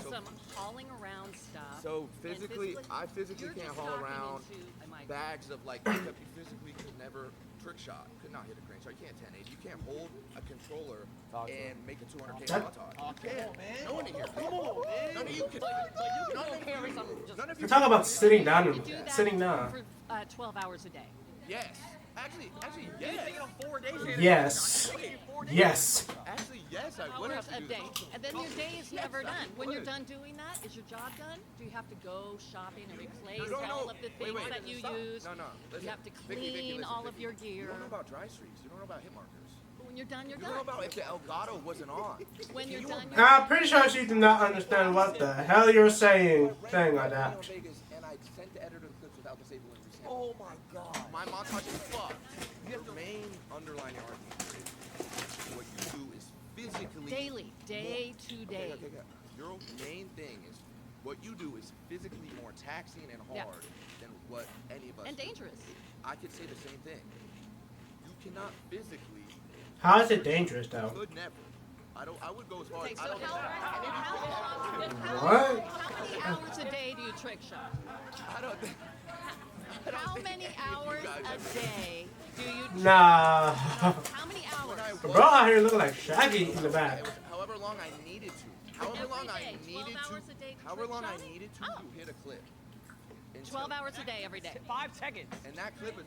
some hauling around stuff. So and physically, I physically you're can't just haul talking around into a microphone. bags of like makeup. You physically could never trick shot. Could not hit a crane shot. You can't 1080. You can't hold a controller and make a 200K montage. You can't. No one in here. Come on, man. None of you can. None of you. We're talking about sitting down You and do that sitting down. for 12 hours a day. Yes. Actually, yes. 4 days. Yes. Yes. Actually, yes. I would Hours have to a do day. that. And then your day is Yes, never I done. When you're would. done doing that, is your job done? Do you have to go shopping and replace No, all no. of the Wait, things wait. that you Stop. use? No. Listen. You have to Vicky, clean listen, all of Vicky. your gear. You don't know about dry streaks. You don't know about hit markers. But when you're done, you're You done. don't know about if the Elgato wasn't on. When you're done, I'm pretty sure she did not understand what the hell you're saying. Saying like that. Vegas, and I sent the editor the clips without disabling every sample. Oh my god. My montage is fucked. Your main underlying argument is what you do is physically daily, day to day. Okay. Your main thing is what you do is physically more taxing and Yeah. hard than what any of us And do. dangerous. I could say the same thing. You cannot physically. How is it dangerous though? Could never. I would go as far Okay, as. so I don't What? how many hours a day do you trick shot? I don't think. How many hours a day do you Nah. How many hours? Bro out here looking like Shaggy in the back. However long I needed to. However Every long I day, 12 needed hours to. a day However trick long I shotting? needed to hit a clip. 12 hours a day, every day. 5 seconds. And that clip is.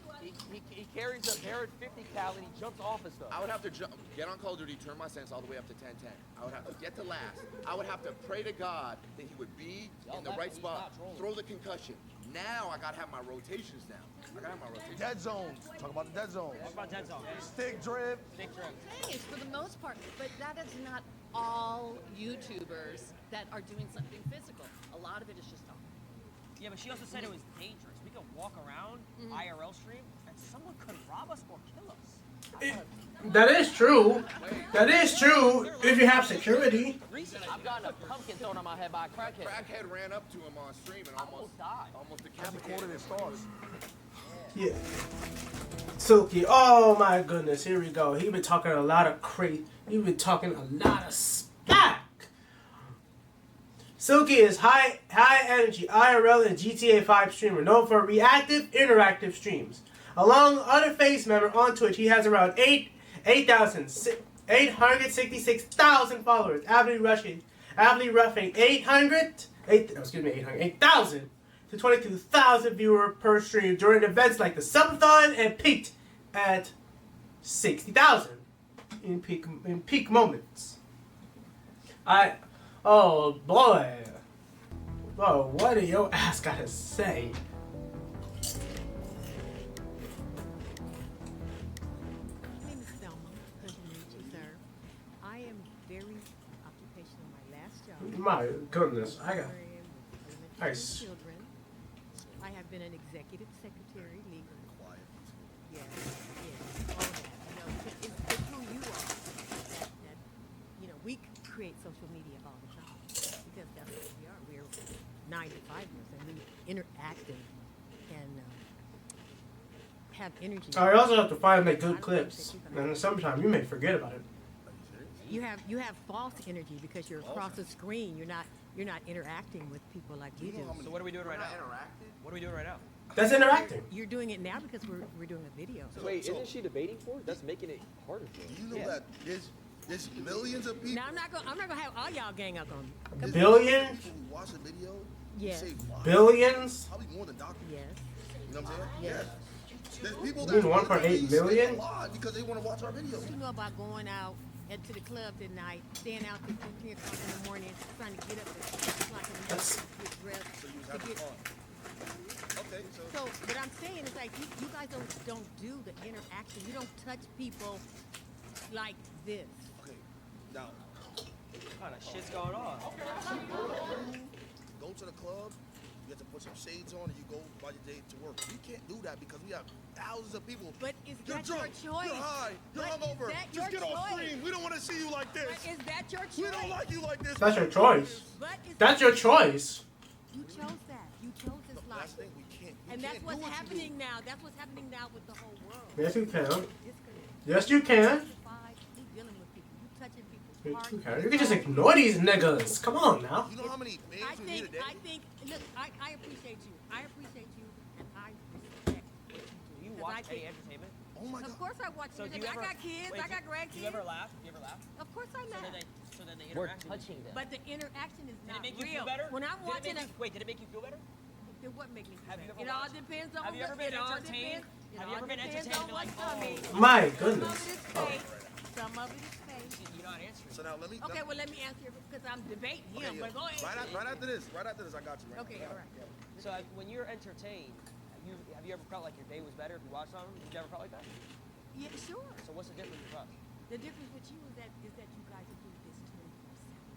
He carries a Parrot 50 cal and he jumps off of stuff. I would have to get on Call of Duty, turn my sense all the way up to 1010. I would have to get to last. I would have to pray to God that he would be in the right spot, throw the concussion. Now I gotta have my rotations down. I gotta have my rotations. Dead zones. Talk about the dead zones. Talk about dead zone. Stick drift. Thing is, for the most part, but that is not all YouTubers that are doing something physical. A lot of it is just talking. Yeah, but she also said it was dangerous. We could walk around IRL stream and someone could rob us or kill us. That is true. That is true if you have security. I've gotten a pumpkin thrown on my head by a crackhead. Crackhead ran up to him on stream and almost died. Almost decapitated his thoughts. Yeah. Silky. Oh my goodness. Here we go. He been talking a lot of crazy. He been talking a lot of smack. Silky is high energy IRL and GTA 5 streamer known for reactive, interactive streams. Along other FaZe members on Twitch, he has around 866,000 followers, averagely roughing 8,000 to 22,000 viewers per stream during events like the Subathon, and peaked at 60,000 in peak moments. Oh boy. Bro, what do your ass gotta say? My name is Thelma. Pleasure to meet you, sir. I am very occupational in my last job. My goodness, I got Nice. Children. I have been an executive secretary, legal. Quiet. Yes, all that. You know, it's who you are. That we create social media all the time because that's what we are. We're 9 to 5 years and we interact and have energy. I also have to find make good clips, and in the summertime you may forget about it. You have false energy because you're across the screen. You're not interacting with people like we do. So what are we doing right now? What are we doing right now? That's interacting. You're doing it now because we're doing a video. So wait, isn't she debating for it? That's making it harder for her. You know that there's millions of people. Now I'm not gonna have all y'all gang up on me. Billions? People who watch a video. Yes. Say, wow, Billions? Probably more than doctors. Yes. You know what I'm saying? Yes. There's people You mean that 1.8 million? because they want to watch our videos. You know about going out to the club at night, staying out till 3 o'clock in the morning, trying to get up at 6 o'clock in the morning, get dressed. So you was to having get- fun. Okay, so So what I'm saying is like you guys don't do the interaction. You don't touch people like this. Okay, now. What kind of shit's going on? Go to the club. You have to put some shades on and you go by your day to work. We can't do that because we have thousands of people. But is you're that drunk, your choice? You're high. You're hungover. Just get off screen. We don't want to see you like this. But is that your choice? We don't like you like this. That's your choice. But That's your choice. You chose that. You chose this life. That's the thing. We can't. And that's what's happening now. That's what's happening now with the whole world. Yes, you can. Yes, you can. You dealing with people. You touching people's You hearts. can. You can just ignore these niggas. Come on now. You know how many bands we need a day? I think. Look, I appreciate you. I appreciate you, and I respect what you do. Do you watch any entertainment? Oh my Of course I watch So do entertainment. you ever, I got kids. wait, I got grandkids. Do you ever laugh? Do you ever laugh? Of course I laugh. So then the We're interaction. touching them. But the interaction is Did not it make you real. feel better? When I'm watching wait, did it make you feel better? then what make me feel Have you better? ever It all watched- depends on Have you ever been it all entertained? depends- Have it you all ever been depends entertained on and like, what's coming. My Some goodness. of it is fake. Some of it is fake. You're not answering. So now let me. Okay, well let me answer you because I'm debating him. Okay, But go ahead. right after this, I got you. Right Okay, all right. So when you're entertained, have you ever felt like your day was better if you watched something? Did you ever felt like that? Yeah, sure. So what's the difference with us? The difference with you is that you guys are doing this 24/7.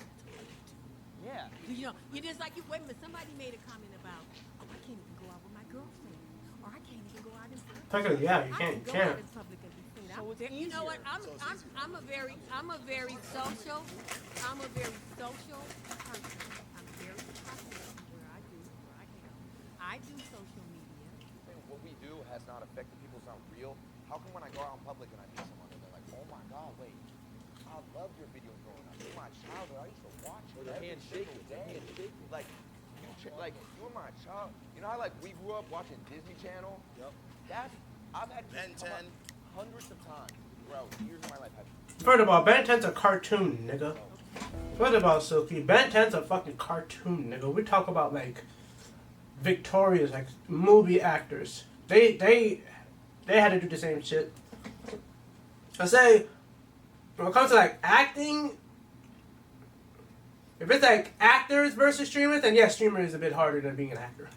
That's all you do. Yeah. You know, you're just like you. Wait a minute. Somebody made a comment about, oh, I can't even go out with my girlfriend, or I can't even go out in public. Technically, yeah, you I can't. can go You can't. out in public and be seen. So it's You know what? easier. I'm a very social. I'm a very social person. I'm very professional where I am. I do social media. What we do has not affected people. It's not real. How come when I go out in public and I meet someone and they're like, oh my God, wait, I loved your videos growing up. You're my childhood. I used to watch you. Or their hand shaking. Like, you were my child. You know how like we grew up watching Disney Channel? Yep. I've had Ben 10 hundreds of times throughout years of my life. First of all, Ben 10's a cartoon, nigga. First of all, Silky, Ben 10's a fucking cartoon, nigga. We talk about like Victoria's, like movie actors. They had to do the same shit. I say, when it comes to like acting, if it's like actors versus streamers, then yeah, streamer is a bit harder than being an actor.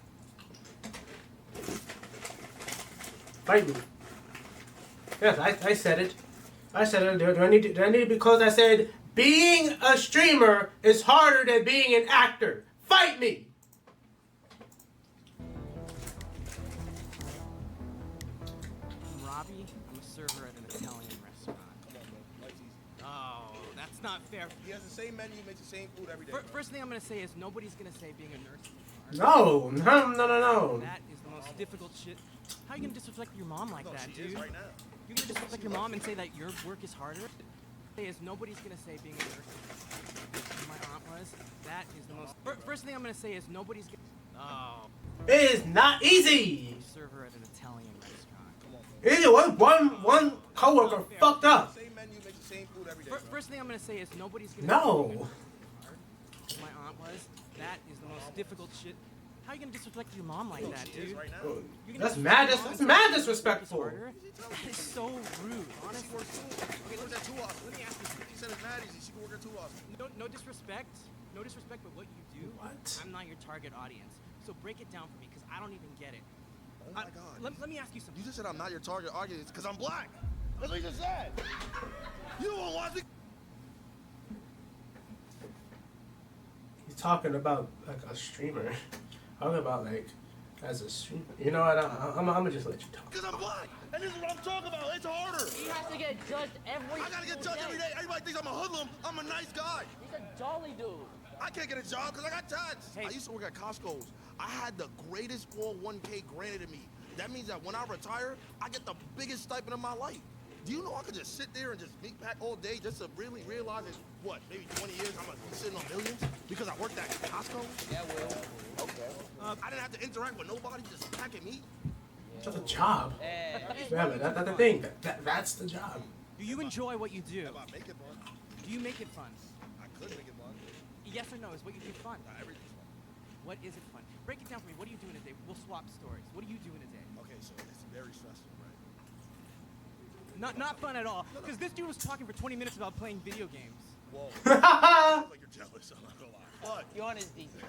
Fight me. Yes, I said it. I said it. Do I need to because I said being a streamer is harder than being an actor. Fight me. I'm Robbie. I'm a server at an Italian restaurant. Oh, that's not fair. He has the same menu, makes the same food every day. First thing I'm gonna say is nobody's gonna say being a nurse is No. hard. That is the most difficult shit. How are you gonna disrespect your mom like that, she dude? is right now. You're gonna disrespect your mom and say that your work is harder? Is nobody's gonna say being a nurse is hard. My aunt was. That is the most. First thing I'm gonna say is nobody's gonna. Oh. It is not easy. I'm a server at an Italian restaurant. Either one coworker fucked up. Same menu, makes the same food every day. First thing I'm gonna say is nobody's gonna. No. My aunt was. That is the most difficult shit. How are you gonna disrespect your mom like that, dude? Right now. That's mad. That's mad disrespectful. That is so rude. Honestly. Okay, look at 2 hours. Let me ask you. She said it's mad easy. She can work at 2 hours. No disrespect. No disrespect, but what you do, I'm not your target audience. So break it down for me, because I don't even get it. Oh my God. Let me ask you something. You just said I'm not your target audience because I'm black. That's what you just said. You don't want me. He's talking about like a streamer. Talking about like as a streamer. You know what? I'm gonna just let you talk. Because I'm black. And this is what I'm talking about. It's harder. He has to get judged every I gotta get judged every day. Everybody thinks I'm a hoodlum. I'm a nice guy. He's a jolly dude. I can't get a job because I got tats. I used to work at Costco's. I had the greatest 401k granted to me. That means that when I retire, I get the biggest stipend of my life. Do you know I could just sit there and just meat pack all day just to really realize that, what, maybe 20 years I'm gonna be sitting on millions because I worked at Costco? Yeah, well, okay. I didn't have to interact with nobody, just packing meat. That's a job. Yeah, but that's the thing. That's the job. Do you enjoy what you do? If I make it fun, Do you make it fun? I could make it fun. Yes or no? Is what you do fun? Everything's fun. What is it fun? Break it down for me. What do you do in a day? We'll swap stories. What do you do in a day? Okay, so it's very stressful, right? Not fun at all. Because this dude was talking for 20 minutes about playing video games. Whoa. Like you're jealous, I'm not gonna lie. But Yon is decent.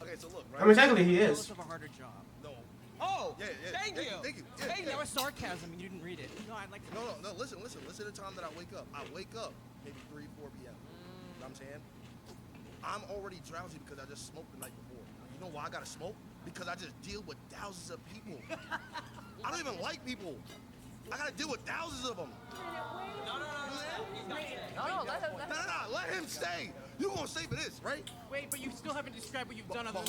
okay, so look, right? I mean, technically he Tell is. us of a harder job. No, Oh, Yeah, thank you. Thank you. Yeah, Hey, yeah. that was sarcasm and you didn't read it. No, I'd like to. No, listen to the time that I wake up. I wake up maybe 3, 4 p.m. You know what I'm saying? I'm already drowsy because I just smoked the night before. You know why I gotta smoke? Because I just deal with thousands of people. I don't even like people. I gotta deal with thousands of them. No, let him. Let him stay. You gonna stay for this, right? Wait, but you still haven't described what you've done other than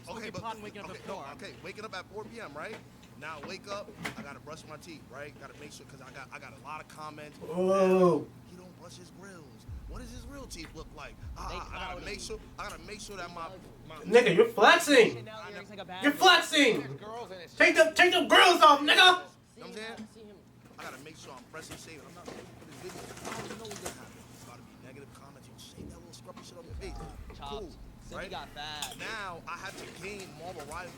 smoking pot and waking up at 4. Okay, waking up at 4 p.m., right? Now wake up, I gotta brush my teeth, right? Gotta make sure, because I got a lot of comments. Whoa. He don't brush his grills. What does his real teeth look like? I gotta make sure that my Nigga, you're flexing. You're flexing. Take the grills off, nigga. You know what I'm saying? I gotta make sure I'm pressing save. I'm not for this video. I don't know what's gonna happen. It's gotta be negative comments. You shave that little scruffy shit on your face. Cool, right? got fat. Now I have to gain Marvel Rivals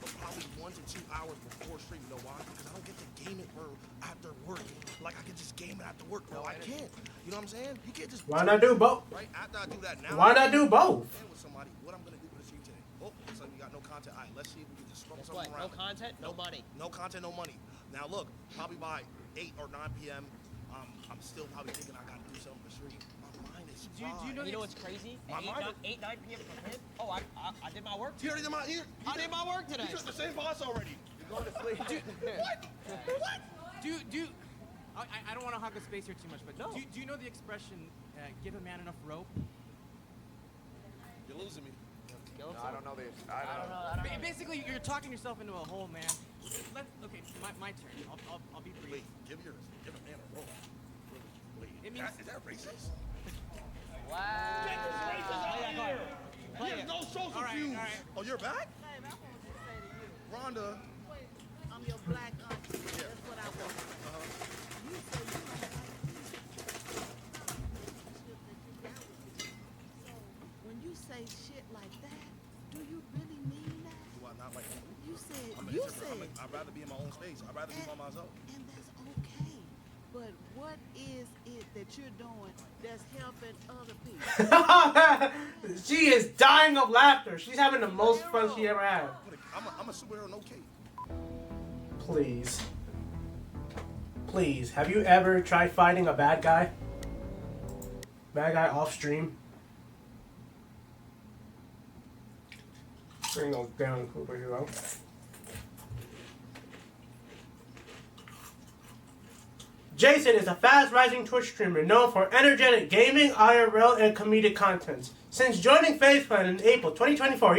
for probably 1 to 2 hours before stream. You know why? Because I don't get to game it for after work. Like I can just game it after work, bro. I can't. You know what I'm saying? You can't just. Why not do both? Right after I do that now. Why not do both? With somebody, what I'm gonna do for the stream today? Oh, looks like we got no content. All right, let's see if we can just scrub something around. No content, no money. No content, no money. Now look, probably by 8 or 9 p.m., I'm still probably thinking I gotta do something for stream. My mind is fried. Do you know what's crazy? My mind 8, 9 p.m. for him? Oh, I did my work. You already did my I did my work today. You took the same boss already. You're going to sleep. What? I don't want to hog the space here too much, but do you know the expression, give a man enough rope? You're losing me. No, I don't know this. I don't know. Basically, you're talking yourself into a hole, man. Okay, my turn. I'll be brief. Wait, give a man a roll. Wait, It means- is that racist? Wow. Get this racist out of here! He has no social cues. Oh, you're back? Babe, I want to say to you. Rhonda. I'm your black auntie. That's what I want. You say you don't like me. So when you say shit like that, do you really mean that? Do I not like him? You said. I'd rather be in my own space. I'd rather be by myself. And that's okay. But what is it that you're doing that's helping other people? She is dying of laughter. She's having the most fun she ever had. I'm a superhero, no cape. Please. Please, have you ever tried fighting a bad guy? Bad guy off stream? Bring those down, superhero. Jason is a fast-rising Twitch streamer known for energetic gaming, IRL, and comedic content. Since joining FaZe's in April 2024,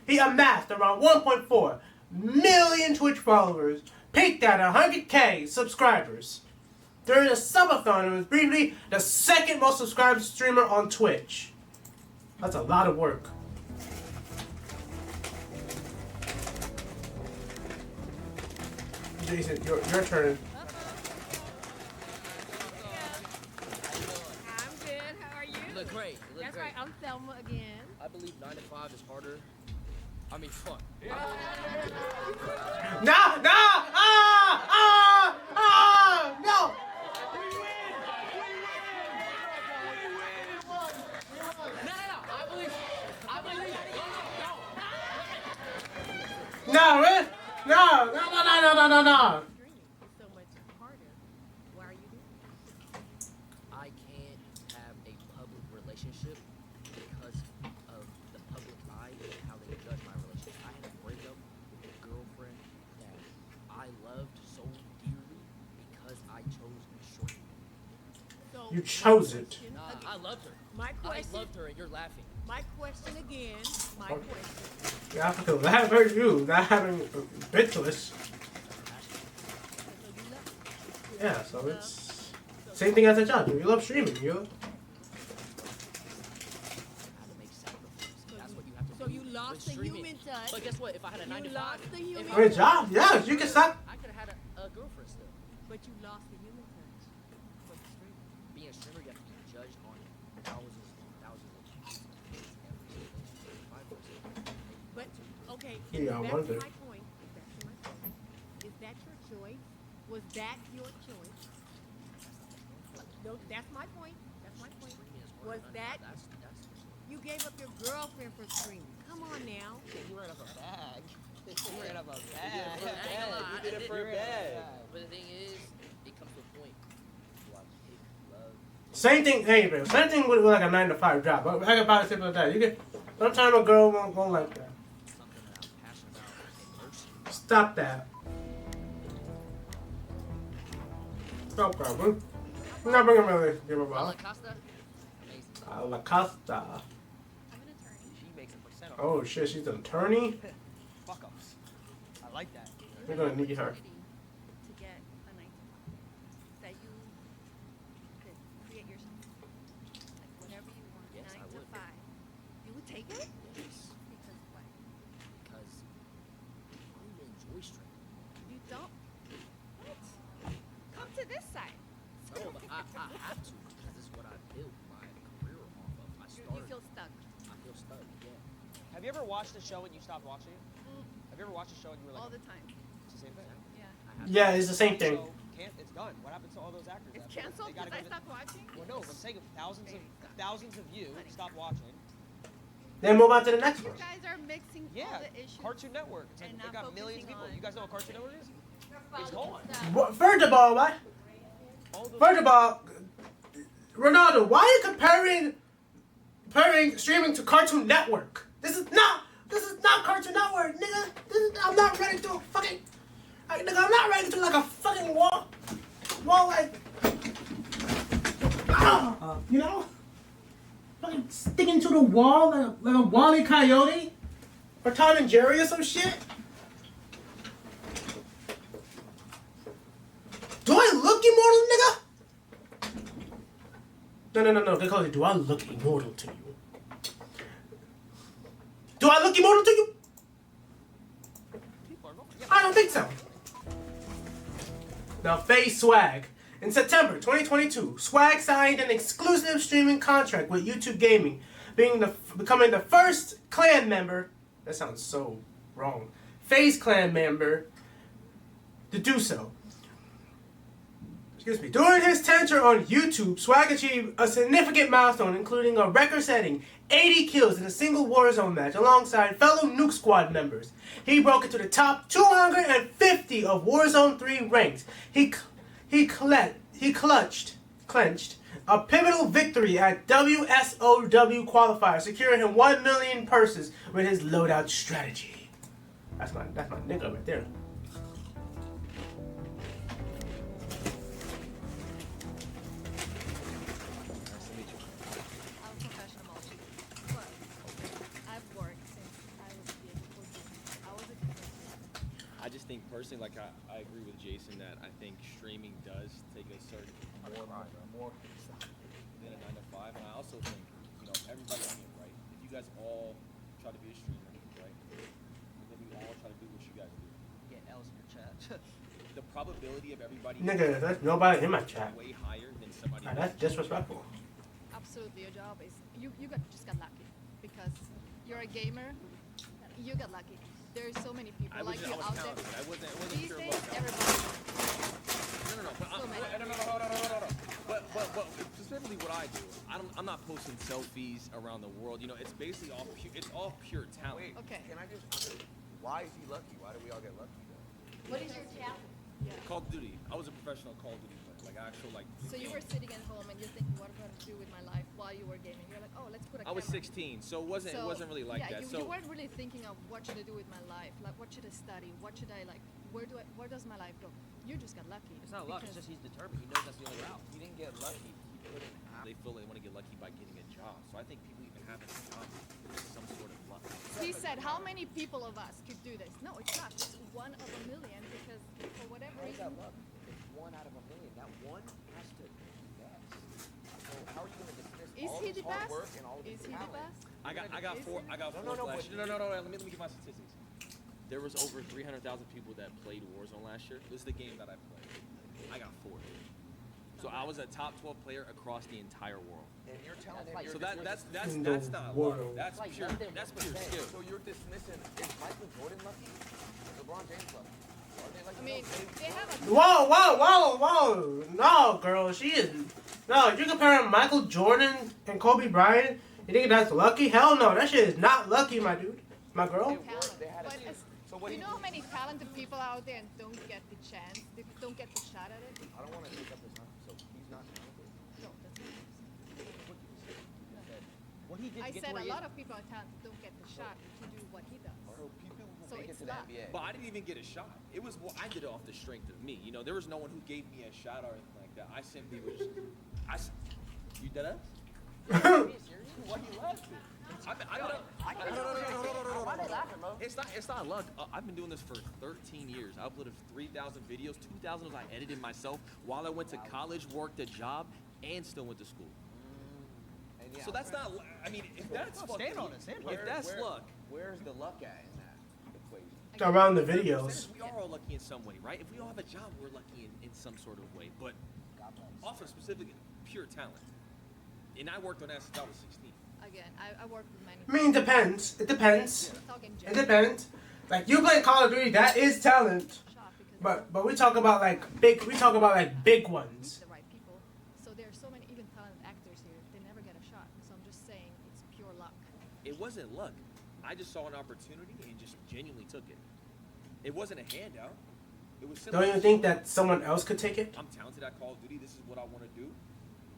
he amassed around 1.4 million Twitch followers, peaked at 100k subscribers. During a subathon, he was briefly the second most subscribed streamer on Twitch. That's a lot of work. Jason, your turn. I'm good. How are you? You look great. You look That's great. right. I'm Thelma again. I believe 9 to 5 is harder. I mean, fun. No! No! No! No, really? No! So much harder. Why are you doing it? I can't have a public relationship because of the public eye and how they judge my relationship. I had a breakup with a girlfriend that I loved so dearly because I chose short. So You chose it. I loved her. My question. I loved her, and you're laughing. My question again. My question. You have to laugh at you, not having bitless. Yeah, so it's same thing as a job. You love streaming, you. So you lost the human touch. But guess what? If I had a 9 to 5, lost the human touch. Great job. Yeah, you can stop. I could have had a girlfriend still. But you lost the human touch. For the stream. Being a streamer, you have to be judged on thousands and thousands of views every But okay, Yeah, I back wonder. to my point. Back to my point. Is that your choice? Was that your choice? No, that's my point. That's my point. Was that you gave up your girlfriend for streaming? Come on now. You ran up a bag. You ran up a bag. Same thing. Hey, bro. Same thing with like a 9 to 5 job. I can probably say like that. You get sometimes a girl won't go like that. Stop that. Stop that. We're not bringing my relationship about. A La Costa. She makes a percent. Oh shit, she's an attorney. Fuck ups. I like that. We're gonna need her. To get a 9 to 5 that you could create yourself, like whatever you want, Yes, 9 I to would. 5. You would take it? Yes. Because what? Because I don't even enjoy streaming. You don't? What? Come to this side. No, but I have to because this is what I built my career off of. I started. You feel stuck. I feel stuck. Yeah. Have you ever watched a show and you stopped watching it? Have you ever watched a show and you were like? All the time. It's the same thing. Yeah. Yeah, it's the same thing. So, it's done. What happens to all those actors? It's after? canceled They gotta because I go to- stopped watching? Well, no, I'm saying if thousands of you stop watching. Then move on to the next one. You guys are mixing all the issues. Cartoon Network. It's like and they not got millions of people. focusing You guys know what Cartoon Network is? It's gone. First of all, what? First of all, Ronaldo, why are you comparing streaming to Cartoon Network? This is not Cartoon Network, nigga. I'm not ready to fucking, nigga. I'm not ready to like a fucking wall like, you know, fucking sticking to the wall like a Wall E. Coyote or Tom and Jerry or some shit. Do I look immortal, nigga? No. Get closer. Do I look immortal to you? Do I look immortal to you? I don't think so. Now, FaZe Swag. In September 2022, Swag signed an exclusive streaming contract with YouTube Gaming, becoming the first clan member. That sounds so wrong. FaZe clan member to do so. Excuse me. During his tenure on YouTube, Swag achieved a significant milestone, including a record-setting 80 kills in a single Warzone match alongside fellow Nuke Squad members. He broke into the top 250 of Warzone 3 ranks. He clenched a pivotal victory at WSOW qualifier, securing him 1 million purses with his loadout strategy. That's my nigga right there. I'm professional, but I've worked since I was a kid. I was a kid. I just think personally, like I agree with Jason that I think streaming does take a certain more than a 9 to 5, and I also think everybody on here, right? If you guys all try to be a streamer, right? And then we all try to do what you guys do. Get L's in your chat. The probability of everybody. Nigga, that's nobody in my chat. Way higher than somebody. That's disrespectful. Absolutely, your job is just got lucky because you're a gamer. You got lucky. There's so many people like you out there. I wasn't These sure days, about that. everybody. No. But specifically what I do, I'm not posting selfies around the world. It's basically all pure talent. Wait, can I just? Why is he lucky? Why do we all get lucky though? What is your talent? Yeah. Call of Duty. I was a professional Call of Duty player, like actual like. So you were sitting at home and you're thinking, what am I going to do with my life while you were gaming? You're like, oh, let's put a I was camera. 16, so it wasn't really like that. You weren't really thinking of what should I do with my life, like what should I study, what should I like, where does my life go? You just got lucky. It's not luck. It's just he's determined. He knows that's the only route. He didn't get lucky. He put in They feel they want to get lucky by getting a job. So I think people even having a job is some sort of luck. He said, how many people of us could do this? No, it's not. It's 1 of a million because for whatever How is reason. that luck? It's 1 out of a million. That one has to be the best. So how are you going to dismiss Is all he of his the hard best? work and all of Is his he the talent? best? I got four. I got four. No, last year. No. Let me give my statistics. There was over 300,000 people that played Warzone last year. This is the game that I played. I got 4. So I was a top 12 player across the entire world. And you're telling him So you're that's not luck. That's pure skill. So you're dismissing, is Michael Jordan lucky? LeBron James lucky? Are they like, I mean, they have a... Whoa. No, girl, she is. No, if you're comparing Michael Jordan and Kobe Bryant, you think that's lucky? Hell no, that shit is not lucky, my dude. My girl. You know how many talented people are out there and don't get the chance, they don't get the shot at it? I don't want to take up his time, so he's not talented? No, that's not what I'm saying. What he did I to get said to where a he lot is. of people in town don't get the shot to do what he does. People who So make it's it to the luck. NBA. But I didn't even get a shot. It was I did it off the strength of me. You know, there was no one who gave me a shot or anything like that. I simply was. You dead ass? Why you laughing? Why they laughing, bro? It's not luck. I've been doing this for 13 years. I uploaded 3,000 videos. 2,000 was I edited myself while I went to college, worked a job, and still went to school. So that's not. I mean, if that's Stand on it. If that's luck, Where's the luck at in that equation? Around the videos. we are all lucky in some way, right? If we all have a job, we're lucky in some sort of way. But also specifically, pure talent. And I worked on that since I was 16. Again, I work with many. I mean, it depends. It depends. Talking It depends. Like you play Call of Duty, that is talent. But we talk about like big. We talk about like big ones. The right people. So there are so many even talented actors here. They never get a shot. So I'm just saying it's pure luck. It wasn't luck. I just saw an opportunity and just genuinely took it. It wasn't a handout. It was simple. Don't you think that someone else could take it? I'm talented at Call of Duty. This is what I want to do.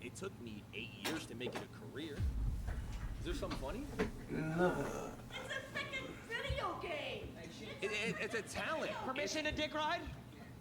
It took me 8 years to make it a career. Is there something funny? No. It's a freaking video game. It's a talent. Permission to dick ride?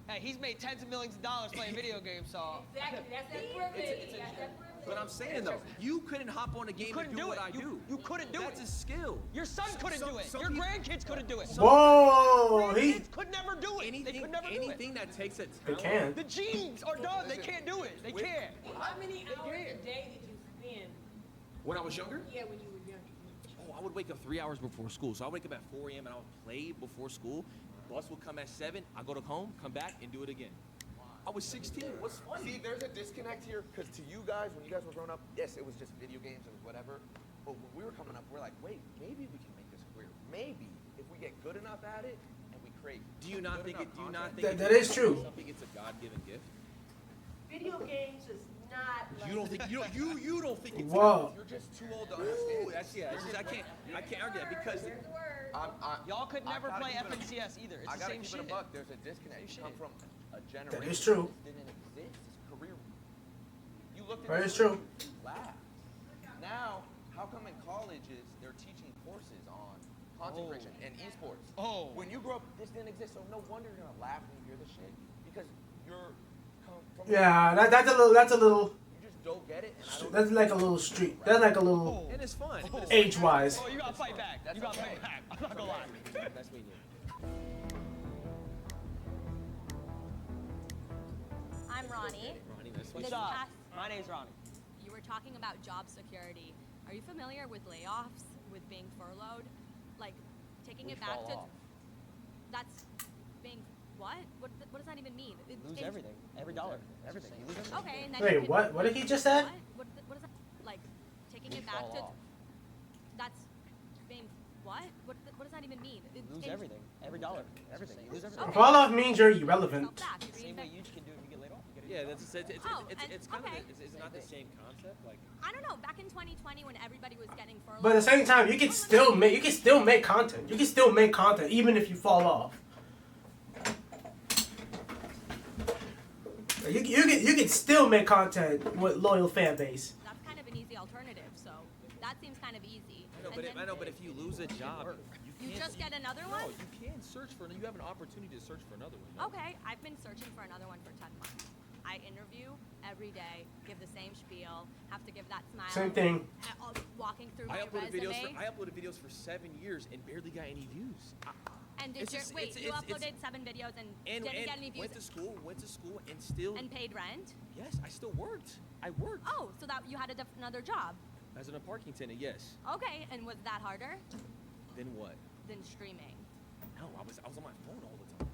Hey, he's made tens of millions of dollars playing video games, so. Exactly. That's that privilege. That's that privilege. But I'm saying though, you couldn't hop on a game and do what I do. You couldn't do That's it. a skill. Your son couldn't do it. Your grandkids couldn't do it. Whoa! He. Kids could never do it. They could never do it. Anything that takes a They talent. can. The genes are done. They can't do it. They can't. How many hours a day did you spend? When I was younger? Yeah, when you were younger. Oh, I would wake up 3 hours before school. So I wake up at 4 a.m. and I would play before school. Bus would come at 7. I go to home, come back, and do it again. I was 16. What's funny? See, there's a disconnect here, because to you guys, when you guys were growing up, yes, it was just video games, it was whatever. But when we were coming up, we're like, wait, maybe we can make this career. Maybe if we get good enough at it and we create. Do you not think it? Do you not think That is true. Something it's a God-given gift. Video games is not like. You don't think you don't think it's Whoa. You're just too old to understand. That's I can't argue that because Y'all could never gotta play keep it FNCS either. It's I the gotta same keep it a shit. buck. There's a disconnect. You come from a generation That is true. that didn't exist. It's career. You looked at That this is true. you laughed. Now, how come in colleges they're teaching courses on content creation and esports? Oh. When you grew up, this didn't exist. So no wonder you're gonna laugh when you hear this shit because you're come from. Yeah, that's a little. You just don't get it. And I don't That's like a little street. That's like a little and it's fun. age-wise. Oh, you gotta fight back. You gotta fight back. I'm not gonna lie. That's me. I'm Ronnie. Ronnie, nice to meet This What's up? past- My name's Ronnie. You were talking about job security. Are you familiar with layoffs, with being furloughed? Like, taking it back to... That's being... What? What does that even mean? Lose everything. Every dollar. Everything. You lose everything. Okay, and then Wait, you can- what? What did he just say? What is that? Like, taking You it back fall to... off. That's being... What? What does that even mean? Lose everything. Every dollar. Everything. You lose everything. Okay. Fall off means you're irrelevant. Same way you can do if you get laid off. You get Yeah, that's Oh, it's kind okay. of it's not the same concept. Like I don't know. Back in 2020, when everybody was getting furloughed... But at the same time, you can still make content. You can still make content even if you fall off. You can still make content with loyal fan base. That's kind of an easy alternative, so that seems kind of easy. I know, but if you lose a job, You can't- just get another one? No, you can search for. You have an opportunity to search for another one. no? Okay, I've been searching for another one for 10 months. I interview every day, give the same spiel, have to give that smile. Same thing. Walking through I my uploaded resume. videos for 7 years and barely got any views. And did It's you just- wait? it's- You it's- uploaded 7 videos and didn't get any views. went to school, and still. And paid rent. Yes, I still worked. I worked. Oh, so that you had another job. As a parking attendant, yes. Okay, and was that harder Then what? than streaming? No, I was on my phone all the time.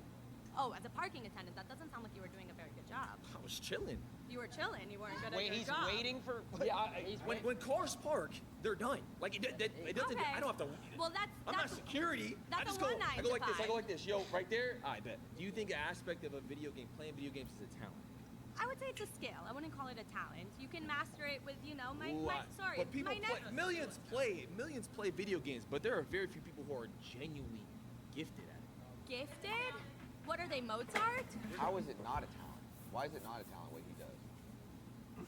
Oh, as a parking attendant, that doesn't sound like you were doing a very good job. I was chilling. You were chilling. You weren't good at Wait, your he's job. waiting for. Yeah, when cars park, they're done. Like it doesn't. Okay. I don't have to. Well, I'm not security. that's I just a go. one I go like this. I 9 to go like this. Yo, right there. I bet. Do you think an aspect of a video game, playing video games, is a talent? I would say it's a skill. I wouldn't call it a talent. You can master it with, my But people my play, next. millions play video games, but there are very few people who are genuinely gifted at it. Gifted? What are they, Mozart? How is it not a talent? Why is it not a talent what he does?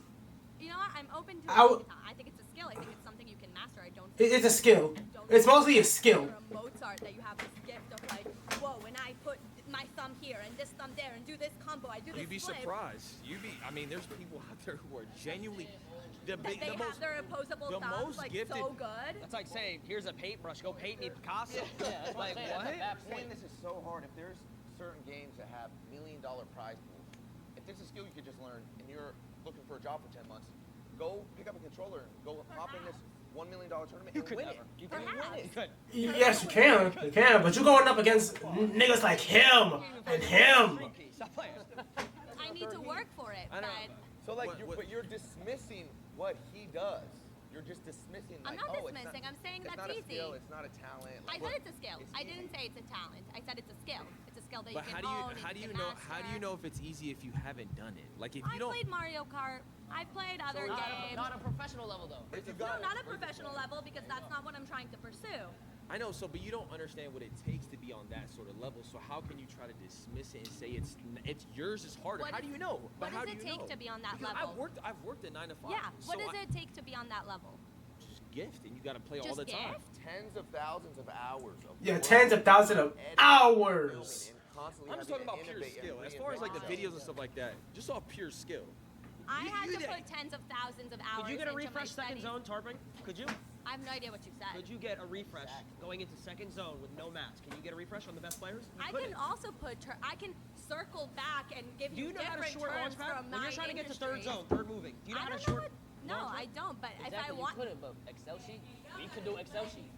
You know what? I'm open to I it. w- I think it's a skill. skill. I think it's something you can master. I don't. It's a skill. It's mostly a skill. You're a Mozart that you have this gift of like, whoa, when I put my thumb here and this thumb there and do this combo, I do this. You'd be flip. surprised. I mean, there's people out there who are genuinely They have their opposable thumbs like gifted. so good. That's like saying, here's a paintbrush, go paint me Picasso. Yeah, Like, what? Saying this is so hard. If there's certain games that have $1 million prize pools, if there's a skill you could just learn and you're looking for a job for 10 months, go pick up a controller and go hop in this $1 million tournament and win it. You could win it. Yes, you can. You can. But you're going up against niggas like him and him. I need to work for it, but So like, but you're dismissing what he does. You're just dismissing. I'm Like, not oh, dismissing. I'm saying it's that's not a easy. skill. It's not a talent. I Like, said it's a skill. I didn't say it's a talent. I said it's a skill. It's a skill that But you can own. how do you know if it's easy if you haven't done it? Like if you I don't. played Mario Kart. I've played other games. Not a professional level though. No, not a professional level because that's not what I'm trying to pursue. I know, but you don't understand what it takes to be on that sort of level. So how can you try to dismiss it and say it's yours is harder? How do you know? What does it take to be on that Because level? I've worked at 9 to 5. Yeah. What so does it take to be on that level? Just gift, and you got to play all Just the time. gift? Tens of thousands of hours. Of Yeah, work, tens of thousands of hours. constantly I'm just having talking to about pure innovate skill. and As far as like the reinvent videos and stuff like that, just off pure skill. I had you to did- put tens of thousands of hours. Could you get a into refresh my second studies. zone, Tarping? Could you? I have no idea what you said. Could you get a refresh going into second zone with no mats? Can you get a refresh on the best players? You I couldn't. can also put. I can circle back and give Do you know how to different short terms launch pad? from When my you're trying to get to third industry. zone, third moving. Do you know I how to don't know short? No, I don't. But if I want, You couldn't, but Excel sheet. You could do Excel sheet.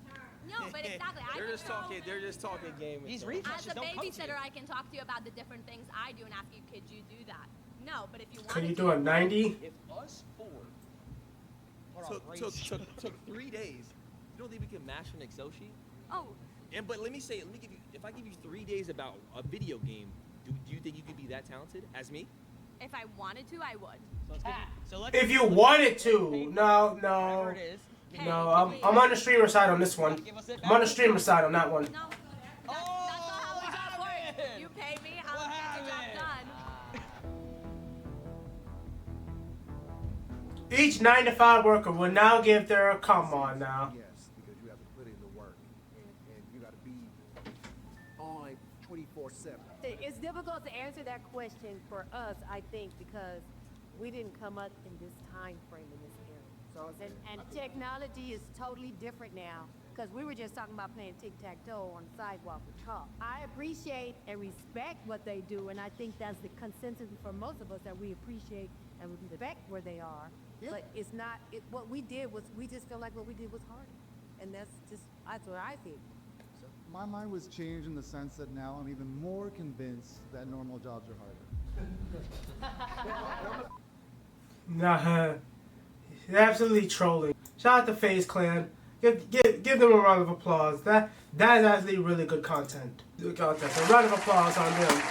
no, but exactly. I They're can just throw- talking. They're just talking game. and These stuff. refreshes As a don't come to you. babysitter, I can talk to you about the different things I do and ask you, could you do that? No, but if you want Can you to do a 90? If us four Hold on, took 3 days, you don't think we can master an Excel sheet? Oh, But let me give you, if I give you 3 days about a video game, do you think you could be that talented as me? if I wanted to, I would. So let's If you wanted to. No. whatever it is. No, I'm on the streamer side on this one. I'm on the streamer side on that one. No, that's not how the job works. You pay me, I'll get the job done. Each 9 to 5 worker will now give their come on now. Yes, because you have to put in the work, and you got to be on 24/7. It's difficult to answer that question for us, I think, because we didn't come up in this time frame in this era. And technology is totally different now, because we were just talking about playing tic-tac-toe on the sidewalk with chalk. I appreciate and respect what they do, and I think that's the consensus for most of us, that we appreciate and respect where they are. Yeah. But it's not, what we did was, we just feel like what we did was harder. And that's what I think. My mind was changed in the sense that now I'm even more convinced that normal jobs are harder. Nah, you're absolutely trolling. Shout out to FaZe Clan. Give them a round of applause. That is actually really good content. Good content. So round of applause on them.